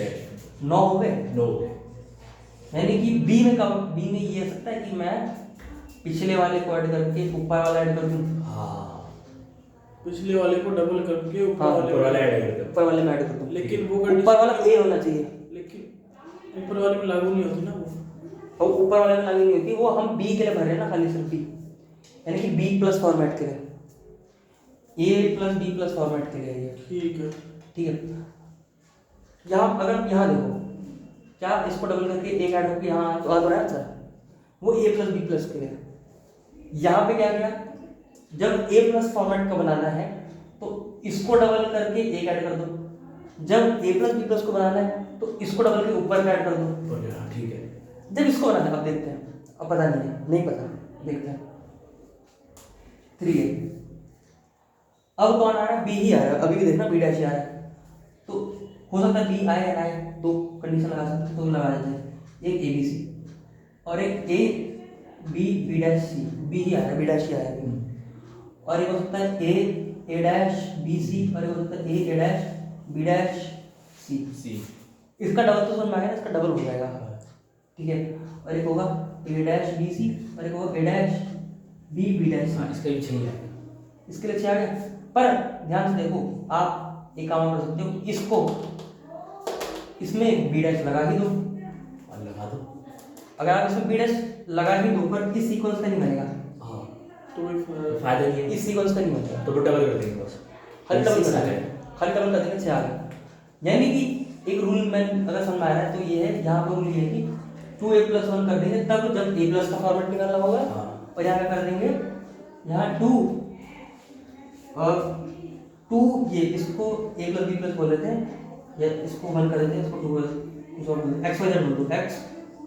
Speaker 1: 9 हो गए।
Speaker 3: 9
Speaker 1: यानी कि बी में कब, बी में ये सकता है कि मैं पिछले वाले को ऐड करके ऊपर वाला ऐड कर दूं,
Speaker 3: हाँ,
Speaker 2: पिछले वाले को डबल करके ऊपर
Speaker 1: हाँ,
Speaker 3: ऊपर वाला ऐड कर दो,
Speaker 1: ऊपर वाले में ऐड कर दूं,
Speaker 2: लेकिन वो
Speaker 1: ऊपर वाला ए होना चाहिए,
Speaker 2: लेकिन ऊपर वाले में लागू नहीं होती ना वो,
Speaker 1: और ऊपर वाले में लागू नहीं होती, वो हम बी के लिए भर रहे हैं ना, खाली सिर्फ बी, यानी कि बी प्लस फॉर्मेट के लिए, ए प्लस बी प्लस फॉर्मेट के लिए ये,
Speaker 2: ठीक है।
Speaker 1: ठीक है। यहाँ अगर यहाँ देखो, क्या इसको डबल करके एक ऐड होकर यहाँ तो आ रहा है आंसर, वो ए प्लस बी प्लस के लिए। यहाँ पे क्या किया, जब ए प्लस फॉर्मेट का बनाना है तो इसको डबल करके एक ऐड कर दो, जब ए प्लस बी प्लस को बनाना है तो इसको डबल के ऊपर का ऐड कर दो।
Speaker 3: ओके हाँ ठीक है।
Speaker 1: जब इसको बनाना है, अब देखते हैं, अब पता नहीं है, नहीं पता, देखते हैं। 3a, अब कौन आ रहा है, बी ही आ रहा है, अभी भी देखना बी डैश ही आ रहा है, तो हो सकता है बी आए या ना आए, दो कंडीशन लगा सकते हैं, तो लगा देते हैं, एक ए बी सी और एक A B B dash C, B ही आ रहा है, बी डैश ही आ रहा है, और एक हो सकता है ए डैश बी सी और एक हो सकता है ए डैश बी डैश सी।
Speaker 3: सी
Speaker 1: इसका डबल तो समझ में आएगा, इसका डबल हो जाएगा, ठीक है, और एक होगा ए डैश बी सी और एक होगा ए डैश बी बी डैश
Speaker 3: हाँ
Speaker 1: सी।
Speaker 3: इसका भी चाहिए।
Speaker 1: इसके लिए अच्छा आ गया, पर ध्यान से देखो, आप एक काम कर सकते हो, इसको इसमें बी डैश लगा ही दो,
Speaker 3: और लगा दो।
Speaker 1: अगर आप इसमें बी डैश लगा ही दो पर इस सीक्वेंस का नहीं बनेगा,
Speaker 3: हाँ
Speaker 2: तो
Speaker 3: फायदा नहीं है,
Speaker 1: इस सीक्वेंस का नहीं बनेगा,
Speaker 3: तो डबल कर देंगे बस।
Speaker 1: खाली डबल
Speaker 3: Six
Speaker 1: कर
Speaker 3: आ
Speaker 1: देंगे,
Speaker 3: जाएगा।
Speaker 1: खाली डबल कर देंगे, 6 आ गया। यानी कि एक रूल में अगर समझ में आ रहा है तो ये है, यहाँ पर रूल ये है कि 2a + 1 कर देंगे तब जब a प्लस का फॉर्मेट निकालना होगा,
Speaker 3: हाँ।
Speaker 1: और यहाँ क्या कर देंगे, यहाँ 2 और 2 ये इसको a + b+ बोल देते हैं, या इसको 1 कर देते हैं, इसको 2 कुछ और बोल देते हैं, x y z बोल दो, x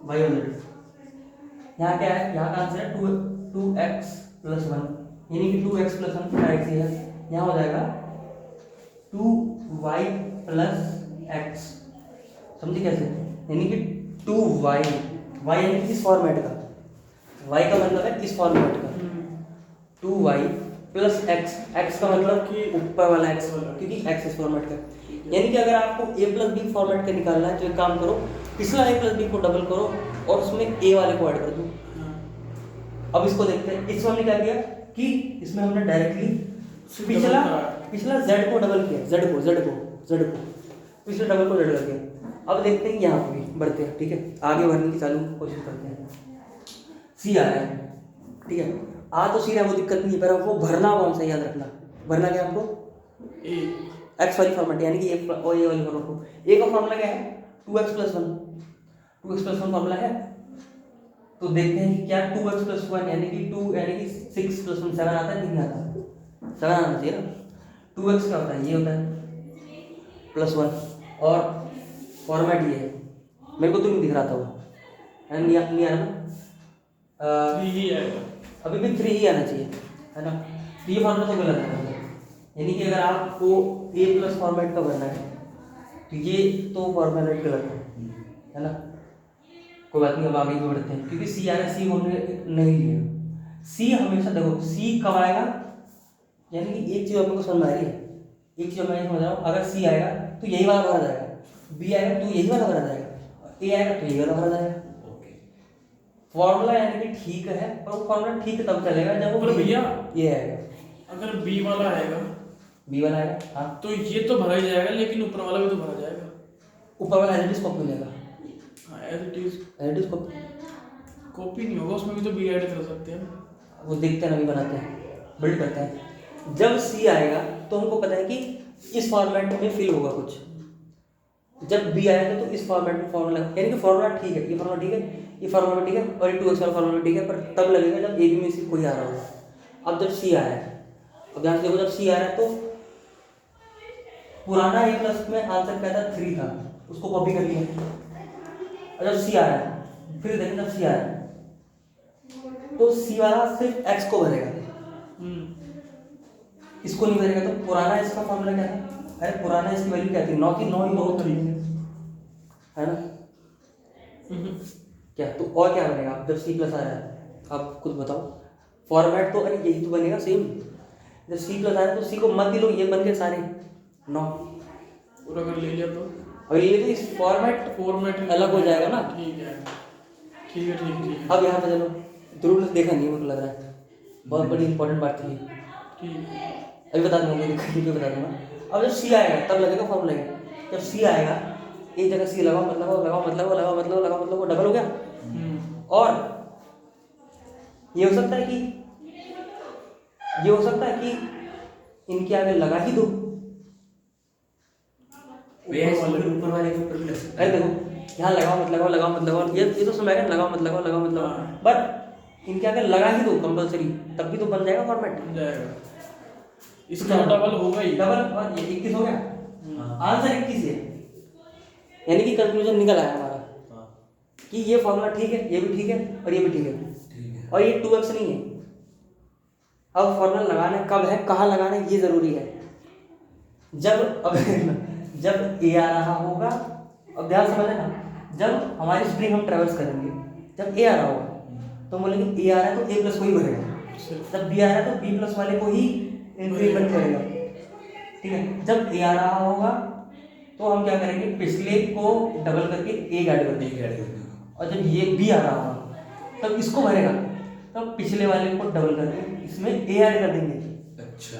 Speaker 1: y और z। यहाँ क्या है, यहाँ का आंसर है 2x + 1, यानी कि 2x + 1 डायरेक्ट ही है, यहाँ हो जाएगा 2y + x, समझे कैसे, यानी कि 2y, y यानी कि इस फॉर्मेट का, y का मतलब है इस फॉर्मेट का, 2y + x, x का मतलब कि ऊपर वाला x, क्योंकि x इस फॉर्मेट का, यानी कि अगर आपको a + b फॉर्मेट का निकालना है तो एक काम करो, पिछला a + b को डबल करो और उसमें a वाले को ऐड कर दो। अब इसको देखते हैं, इसमें हमने क्या किया कि इसमें हमने डायरेक्टली पिछला z को डबल किया, z को पिछले डबल को z कर दिया। अब देखते हैं यहाँ पे भी बढ़ते हैं, ठीक है, आगे बढ़ने की चालू कोशिश करते हैं। सी आ रहा है, ठीक है, आ तो सी रहा है, वो दिक्कत नहीं है, पर आपको भरना कौन सा याद रखना, भरना क्या आपको, एक्स वाली फॉर्मेट, यानी कि ए और ए वाली फॉर्मेट को। ए का फॉर्मूला क्या है, 2x + 1, 2x + 1 फॉर्मूला है, तो देखते हैं कि क्या 2x + 1 यानी कि 2 यानी कि 6 + 1 7 आता है, नहीं आता, 7 आना चाहिए ना। 2x क्या होता है, ये होता है +1 और फॉर्मेट ये है, मेरे को तो नहीं दिख रहा था वो, नहीं आ रहा ना,
Speaker 2: 3 ही आएगा,
Speaker 1: अभी भी 3 ही आना चाहिए, है ना, तो ये फॉर्मूला तो गलत है, यानी कि अगर आपको a+ फॉर्मेट का भरना है तो ये तो फॉर्मेट गलत है ना, कोई बात नहीं, अब आगे भी बढ़ते हैं, क्योंकि सी आ रहा है, सी हमने नहीं लिया, सी हमेशा देखो, सी कब आएगा, यानी कि एक चीज़ आपको समझ आ रही है, एक चीज़ मैं समझ रहा हूँ, अगर सी आएगा तो यही वाला भरा जाएगा, बी आएगा तो यही वाला भरा जाएगा, ए आएगा तो यही वाला भरा जाएगा। फॉर्मूला यानी कि ठीक है, पर वो फॉर्मूला ठीक तब चलेगा जब वो
Speaker 2: भैया
Speaker 1: ये आएगा,
Speaker 2: अगर बी वाला आएगा
Speaker 1: बी वाला आएगा, हाँ,
Speaker 2: तो ये तो भरा ही जाएगा, लेकिन ऊपर वाला भी तो भरा जाएगा।
Speaker 1: ऊपर वाला एज इट इज कॉपी मिलेगा,
Speaker 2: हाँ as it is
Speaker 1: as it is copy,
Speaker 2: copy नहीं होगा, उसमें भी तो बी ऐड कर सकते हैं।
Speaker 1: वो देखते हैं, अभी बनाते हैं, बिल्ड करते हैं। जब सी आएगा तो हमको पता है कि इस फॉर्मेट में फिल होगा कुछ, जब बी आएगा तो इस फॉर्मेट में फॉर्मूला, यानी कि फॉर्मूला ठीक है, ये फॉर्मूला ठीक है, ये फॉर्मूला ठीक है, और ये 2x वाला फॉर्मूला ठीक है, पर तब लगेगा जब ए बी में से कोई आ रहा होगा। अब जब सी आया है, अब ध्यान से देखो, जब सी आ रहा है तो पुराना a+ में आंसर क्या था, 3 था, उसको कॉपी कर लिया, और जब सी आ रहा है फिर देखें, जब सी आ रहा है तो सी वाला सिर्फ x को भरेगा, इसको नहीं भरेगा, तो पुराना इसका फॉर्मूला क्या था, अरे पुराना इसकी वैल्यू क्या थी, 9 की 9 ही बहुत थी, है ना, क्या, तो और क्या बनेगा जब सी प्लस आ रहा है, आप खुद बताओ, फॉर्मेट तो अरे यही तो बनेगा सेम, जब सी प्लस आ रहा है तो सी को मत ही लो, ये बन गए सारे 9,
Speaker 2: और अगर ले लिया तो
Speaker 1: और ये तो इस फॉर्मेट अलग हो जाएगा ना।
Speaker 2: ठीक है ठीक है ठीक है ठीक है,
Speaker 1: अब यहाँ पे चलो, ध्रुव ने देखा नहीं, मुझे लग रहा है बहुत बड़ी इंपॉर्टेंट बात थी,
Speaker 2: ठीक है
Speaker 1: अभी बता दूंगा, मैं बता दूंगा। अब जब सी आएगा तब लगेगा फॉर्मूला, जब सी आएगा एक जगह सी लगाओ, मतलब वो डबल हो गया, और ये हो सकता है कि इनके आगे लगा ही दो,
Speaker 3: ऊपर वाले के ऊपर प्लस।
Speaker 1: अरे देखो यहाँ लगाओ मत लगाओ, लगाओ मत लगाओ, ये तो समझ आएगा, लगाओ मत लगाओ, लगाओ मत लगाओ, बट इनके आगे लगा ही दो कंपलसरी, तब भी तो बन जाएगा फॉर्मेट।
Speaker 2: बन जाएगा, इसका डबल होगा ही।
Speaker 1: डबल, और ये 21 हो गया, आंसर 21 है। यानी कि कंक्लूजन निकल आया हमारा कि ये फॉर्मूला ठीक है, ये भी ठीक है और ये भी ठीक है, और ये 2x नहीं है। अब फॉर्मूला लगाना कब है, कहाँ लगाना है, ये जरूरी है। जब अब जब ए आ रहा होगा, अब ध्यान समझना ना, जब हमारी स्ट्रिंग हम ट्रेवल्स करेंगे, जब ए आ रहा होगा तो बोलेंगे ए आ रहा है तो ए प्लस को ही भरेगा, जब बी आ रहा है तो बी प्लस वाले को ही इंक्रीमेंट करेगा, ठीक है। जब ए आ रहा होगा तो हम क्या करेंगे, पिछले को डबल करके ए ऐड कर देंगे, और जब ये बी आ रहा होगा तब इसको भरेगा, तब पिछले वाले को डबल करके इसमें ए ऐड कर देंगे।
Speaker 3: अच्छा,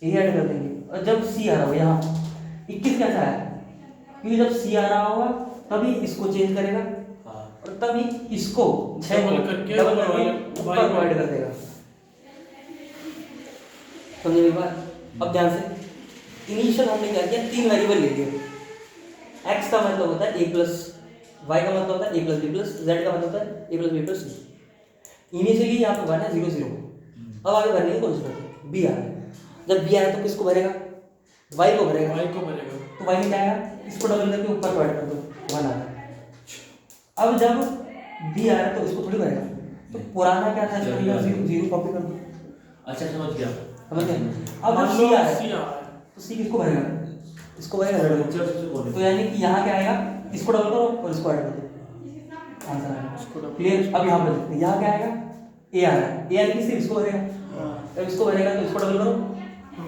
Speaker 1: ए ऐड कर देंगे। और जब सी आ रहा होगा, यहाँ 21 कैसा है, क्योंकि जब सी आ रहा होगा तभी इसको चेंज करेगा, और तभी इसको
Speaker 2: डबल करके
Speaker 1: ऊपर प्रोवाइड कर देगा। समझे मेरी बात? अब ध्यान से, इनिशियल हमने क्या किया, 3 वेरिएबल ले लिए। x का मतलब होता है a प्लस, y का मतलब होता है a plus b plus, z का मतलब होता है a plus b plus c। Initially यहाँ पे 1 है 0 0। अब आगे भरने की कोशिश करते हैं, b आ रहा है, जब b आ रहा है तो किसको भरेगा, y को भरेगा, तो y में क्या आएगा, इसको डबल करके ऊपर प्रोवाइड कर दो, 1 आ रहा है। अब जब b आ रहा है तो इसको थोड़ी भरेगा, तो पुराना क्या था, इसको 0 कॉपी कर दो।
Speaker 3: अच्छा समझ गया,
Speaker 1: समझ गए? अब जब c आ रहा है तो c किसको भरेगा, इसको भरेगा, तो यानी कि यहाँ क्या आएगा, इसको डबल करो और इसको ऐड कर दो, आंसर आएगा। क्लियर? अब यहाँ पर देखते हैं, यहाँ क्या आएगा, ए आ रहा है, ए यानी कि सिर्फ इसको भरेगा, जब इसको भरेगा तो इसको डबल करो,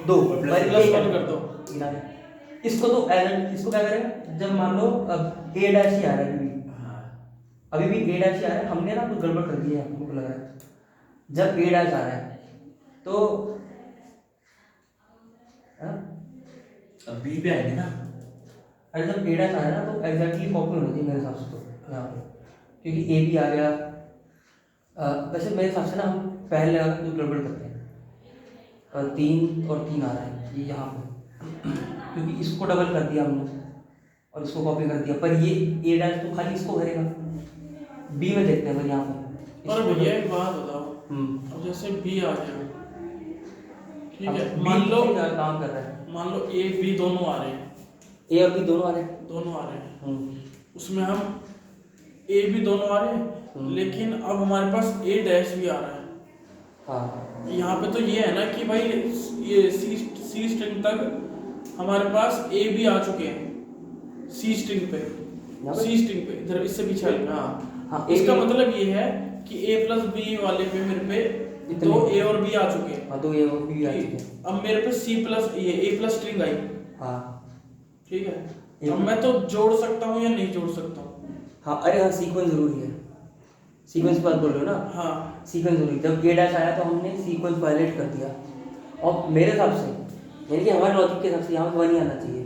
Speaker 1: 2
Speaker 2: प्लस कर दो,
Speaker 1: इसको तो एड, इसको क्या करेगा, जब मान लो अब ए डैश ही आ रहा है, अभी भी ए डैश ही आ रहा है, हमने ना कुछ गड़बड़ कर दी है, हमको लग रहा है। जब ए डैश आ रहा है तो
Speaker 3: अब बी पे आएंगे ना,
Speaker 1: अरे जब ए डैश आ रहा है ना तो एग्जैक्टली कॉपी होनी चाहिए मेरे हिसाब से, तो यहाँ पे क्योंकि ए भी आ गया। वैसे मेरे हिसाब से ना हम पहले जो गड़बड़ करते हैं, 3 और 3 आ रहा है ये यहाँ पे, क्योंकि इसको डबल कर दिया हमने और इसको कॉपी कर दिया, पर ये ए डैश तो खाली इसको भरेगा। बी में देखते हैं भाई यहाँ पे,
Speaker 2: और भैया एक बात बताओ, अब जैसे बी आ गया, ठीक है, मान लो
Speaker 1: काम कर रहा है,
Speaker 2: मान लो ए बी दोनों आ रहे हैं,
Speaker 1: ए और बी दोनों आ रहे हैं,
Speaker 2: उसमें हम ए बी दोनों आ रहे हैं, लेकिन अब हमारे पास ए डैश भी आ रहा है।
Speaker 1: हाँ,
Speaker 2: यहाँ पे तो ये है ना कि भाई ये सी स्ट्रिंग तक हमारे पास ए बी आ चुके हैं, सी स्ट्रिंग पे इधर इससे पीछे हाँ, इसका मतलब ये है कि ए प्लस बी वाले पे मेरे पे दो ए और बी आ चुके हैं,
Speaker 1: दो ए और बी आ चुके हैं।
Speaker 2: अब मेरे पे सी प्लस ये ए प्लस स्ट्रिंग आई,
Speaker 1: हाँ
Speaker 2: ठीक है, अब मैं तो जोड़ सकता हूँ या नहीं जोड़ सकता हूँ?
Speaker 1: हाँ, अरे हाँ, सीक्वेंस जरूरी है, सीक्वेंस की बात बोल रहे हो ना?
Speaker 2: हाँ,
Speaker 1: सीक्वेंस जरूरी। जब ए डैश आया तो हमने सीक्वेंस वायलेट कर दिया, और मेरे हिसाब से यानी कि हमारे लॉजिक के हिसाब से यहाँ पे 1 ही आना चाहिए,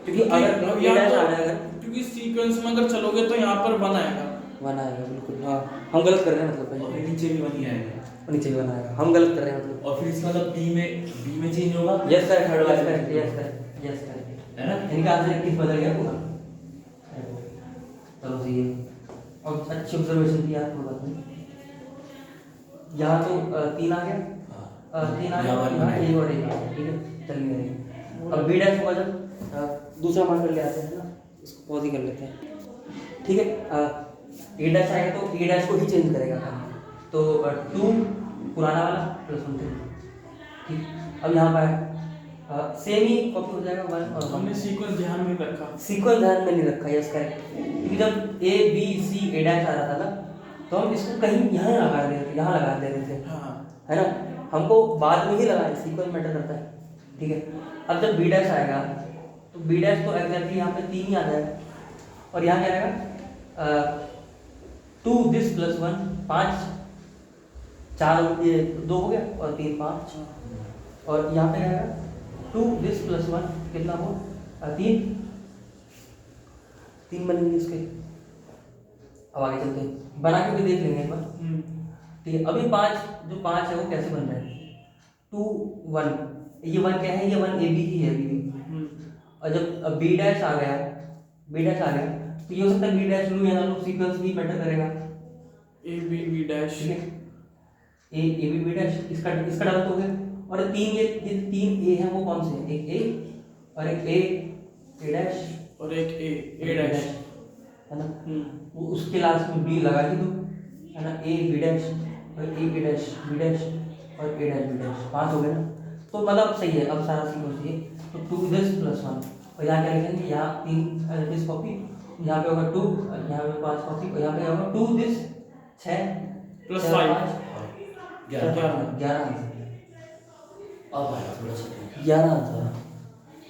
Speaker 1: क्योंकि अगर ए डैश आ रहा है,
Speaker 2: क्योंकि सीक्वेंस में अगर चलोगे तो यहाँ पर 1 आएगा,
Speaker 1: 1 आएगा बिल्कुल। हाँ, हम गलत कर रहे हैं मतलब,
Speaker 3: और फिर नीचे भी 1 ही आएगा,
Speaker 1: नीचे भी 1 आएगा, हम गलत कर रहे हैं मतलब।
Speaker 3: और फिर इसका मतलब बी में चेंज होगा।
Speaker 1: यस सर, थर्ड वाला correct, yes sir, yes sir, है ना? इनका आंसर 21 बदल गया पूरा। चलो सही है, और अच्छी ऑब्जर्वेशन किया कोई बात नहीं। यहाँ तो 3 आ गया, 3 आ गया, यहाँ ए और ए, ठीक है, चलिए। अब बी डैश होगा जब दूसरा मान कर ले आते हैं ना, इसको पॉज ही कर लेते हैं, ठीक है। ए डैश आएगा तो ए डैश को ही चेंज करेगा, तो 2 पुराना वाला प्लस 1 ठीक। अब यहाँ पर सेम ही कॉपी हो जाएगा 1, और
Speaker 2: हमने सीक्वेंस ध्यान में रखा,
Speaker 1: सीक्वेंस ध्यान में नहीं रखा, यस करेक्ट, क्योंकि जब A B C A dash आ रहा था ना तो हम इसको कहीं यहाँ लगा दे रहे थे, यहाँ लगा दे रहे थे,
Speaker 2: हाँ,
Speaker 1: है ना? हमको बाद में ही लगाए, सीक्वेंस मैटर करता है, ठीक है। अब जब बी डैश आएगा तो बी डैश तो एग्जैक्टली यहाँ पे 3 ही आ जाएगा, और यहाँ क्या आएगा 2 दिस प्लस 1 5, 4 ये 2 हो गया, और 3 5, और यहाँ पे आएगा 2 दिस प्लस 1 कितना हुआ 3 बनेंगे इसके। अब आगे चलते हैं, बना के भी देख लेंगे एक बार, ठीक है। अभी 5 है वो कैसे बन रहा है, 2 1, ये 1 क्या है, ये 1 ए बी ही है अभी भी, और जब अब बी डैश आ गया तो ये हो सकता है बी डैश लूँ या ना लूँ, सीक्वेंस भी मैटर करेगा।
Speaker 2: ए बी बी डैश,
Speaker 1: ठीक है, ए बी बी डैश, इसका डबल हो गया। और ये तीन ए हैं, वो कौन से हैं? एक ए और एक ए डैश
Speaker 2: और एक ए डैश,
Speaker 1: है ना। वो उसके लास्ट में बी लगा ही दो, है ना। ए बी डैश और ए बी डैश बी डैश और ए डैश बी डैश, 5 हो गए ना। तो मतलब सही है, अब सारा सीक्वेंस ये तो 2 दिस प्लस 1, और यहाँ क्या लिखेंगे, यहाँ 3 दिस कॉपी, यहाँ पे होगा 2, यहाँ पे 5 कॉपी, और यहाँ पे होगा 2 दिस 6
Speaker 2: प्लस 5
Speaker 1: 11
Speaker 3: अब आया थोड़ा सा
Speaker 1: 11 आंसर।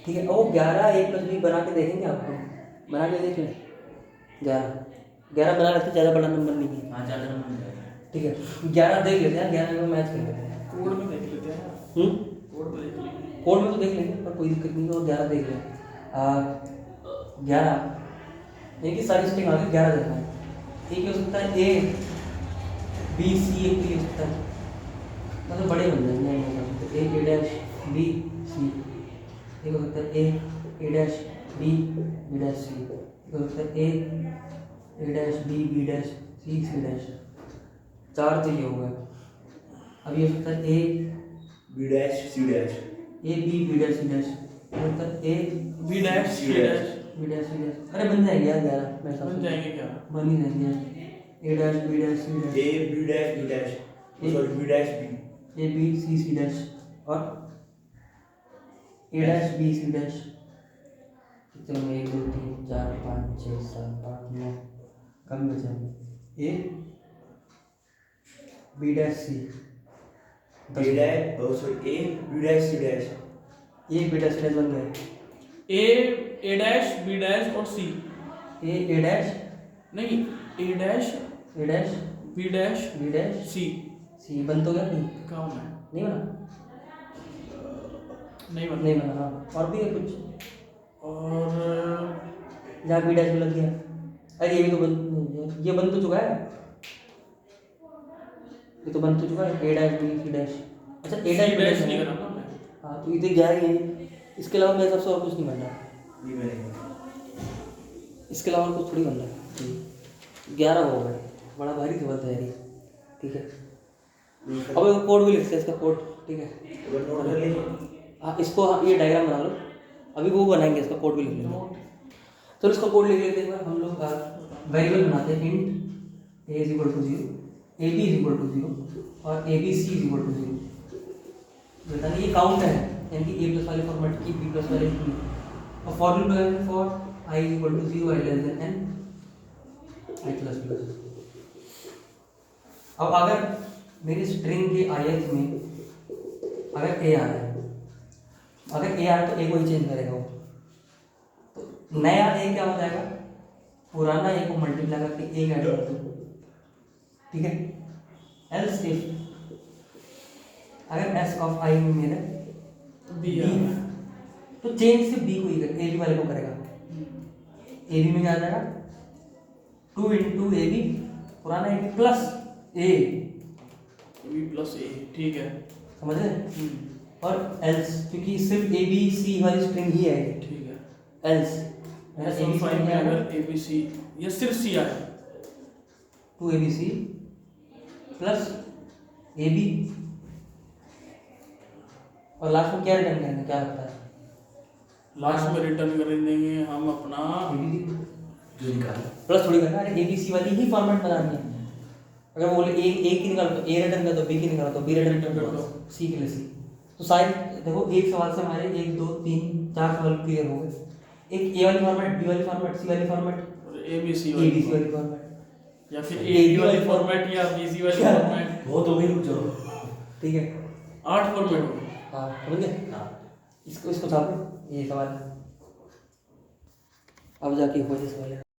Speaker 1: ठीक है, और 11 ए प्लस बी बना के देखेंगे आपको, बना के देख लें। 11 बना लेते, ज़्यादा बड़ा नंबर नहीं है।
Speaker 3: हाँ ज़्यादा नंबर नहीं आया।
Speaker 1: ठीक है, 11 देख लेते हैं, 11 में मैच कर लेते हैं।
Speaker 2: कोड में देख लेते हैं, कोड में देख लेंगे।
Speaker 1: कोड में तो देख लेंगे, पर कोई दिक्कत नहीं है, 11 देख लें। 11 यानी कि सारी स्ट्रिंग आ गई, 11 देखना है। एक हो सकता है ए बी सी, एक भी हो सकता है, मतलब बड़े बन जाएंगे। ए डैश बी सी, एक हो सकता है A dash B B dash C, एक हो सकता है A dash B dash C dash. 4 तो ये हो गए। अब ये हो सकता है A
Speaker 3: B dash C dash,
Speaker 1: A B dash C dash, हो सकता है A
Speaker 2: B dash C dash,
Speaker 1: B dash C dash. अरे बन जाएंगे यार 11, मेरे हिसाब
Speaker 2: बन
Speaker 1: से
Speaker 2: जाएंगे क्या?
Speaker 1: बन ही जाएंगे। A dash B dash C dash,
Speaker 3: A B dash B dash, sorry B dash B,
Speaker 1: A B C dash और A dash B C dash. कितने में 1 2 3 4 5 6 7 8 9 कम बचे। A B dash C,
Speaker 3: B dash और sorry A B dash C dash,
Speaker 1: A B dash C dash बन गए।
Speaker 2: ए डैश बी डैश और सी,
Speaker 1: ए डैश
Speaker 2: नहीं ए डैश
Speaker 1: बी डैश
Speaker 2: सी,
Speaker 1: सी बन तो गया नहीं?
Speaker 2: कहाँ है?
Speaker 1: नहीं बना,
Speaker 2: नहीं बन,
Speaker 1: नहीं बना। हाँ, और भी है कुछ
Speaker 2: और
Speaker 1: जहाँ बी डैश भी लग गया। अरे ये भी तो ये बन तो चुका है, ये तो बन तो चुका है। A dash B C dash, अच्छा A dash
Speaker 2: C
Speaker 1: B
Speaker 2: dash
Speaker 1: dash
Speaker 2: नहीं
Speaker 1: है।
Speaker 2: करा ना मैं।
Speaker 1: हाँ तो इधर क्या है, इसके अलावा मेरे हिसाब से और कुछ नहीं बनना,
Speaker 3: ये बनेगा।
Speaker 1: इसके अलावा और कुछ थोड़ी बनना है। 11 हो गए, बड़ा भारी खबर है यार। ठीक है, अब एक कोड भी लिखते हैं, इसका कोड। ठीक है,
Speaker 3: अगर नोट कर लीजिए।
Speaker 1: हाँ इसको, हाँ ये डायग्राम बना लो, अभी वो बनाएंगे, इसका कोड भी लिख लेंगे। तो इसका कोड लिख लेते हैं। हम लोग वेरिएबल बनाते हैं, int a is equal to 0, a b is equal to 0 और A B c is equal to 0। बताना ये काउंट है, यानी कि ए प्लस वाले फॉर्मेट की, बी प्लस वाले की। और फॉर लूप लगाएंगे for i is equal to 0 i less than n i plus plus. अब अगर मेरी स्ट्रिंग के ith में अगर ए आ रहा है, अगर ए आ रहा है तो ए को ही चेंज करेगा वो। तो नया ए क्या हो जाएगा, पुराना ए को मल्टीप्लाई करके ए ऐड कर दो। ठीक है, एल्स इफ अगर एस ऑफ आई में मेरा
Speaker 2: बी
Speaker 1: बी तो चेंज से बी को ही कर, ए बी वाले को करेगा। ए बी में क्या आ जाएगा, 2 इंटू ए बी पुराना ए प्लस ए,
Speaker 2: बी प्लस ए, ठीक है।
Speaker 1: समझ रहे। और एल्स क्योंकि सिर्फ ए बी सी वाली स्ट्रिंग ही है,
Speaker 2: ठीक है।
Speaker 1: एल्स मेरा ए बी
Speaker 2: फाइव में अगर ए बी सी या सिर्फ सी आया,
Speaker 1: 2 A B C plus A B और लास्ट में क्या रिटर्न करेंगे, क्या लगता है?
Speaker 2: लास्ट में रिटर्न कर देंगे हम अपना
Speaker 3: जो निकाल
Speaker 1: प्लस थोड़ी करना, अरे ए बी सी वाली ही फॉर्मेट बनानी है। अगर वो बोले ए की निकाल तो ए रिटर्न कर दो, बी की निकाल तो बी रिटर्न कर दो, सी के लिए सी। तो शायद देखो एक सवाल से हमारे 1 2 3 4 सवाल क्लियर हो गए। एक ए वाली फॉर्मेट, बी वाली फॉर्मेट, सी वाली format,
Speaker 2: A B C
Speaker 1: A B C वाली फॉर्मेट,
Speaker 2: या फिर ए बी वाली फॉर्मेट या बी सी वाली फॉर्मेट।
Speaker 3: बहुत हो गई, रुक जाओ।
Speaker 1: ठीक है
Speaker 2: 8 फॉर्मेट हो गए।
Speaker 1: हाँ समझ गए।
Speaker 3: हाँ
Speaker 1: इसको छापो, ये सवाल है। अब जाके हो जाए सवाल है।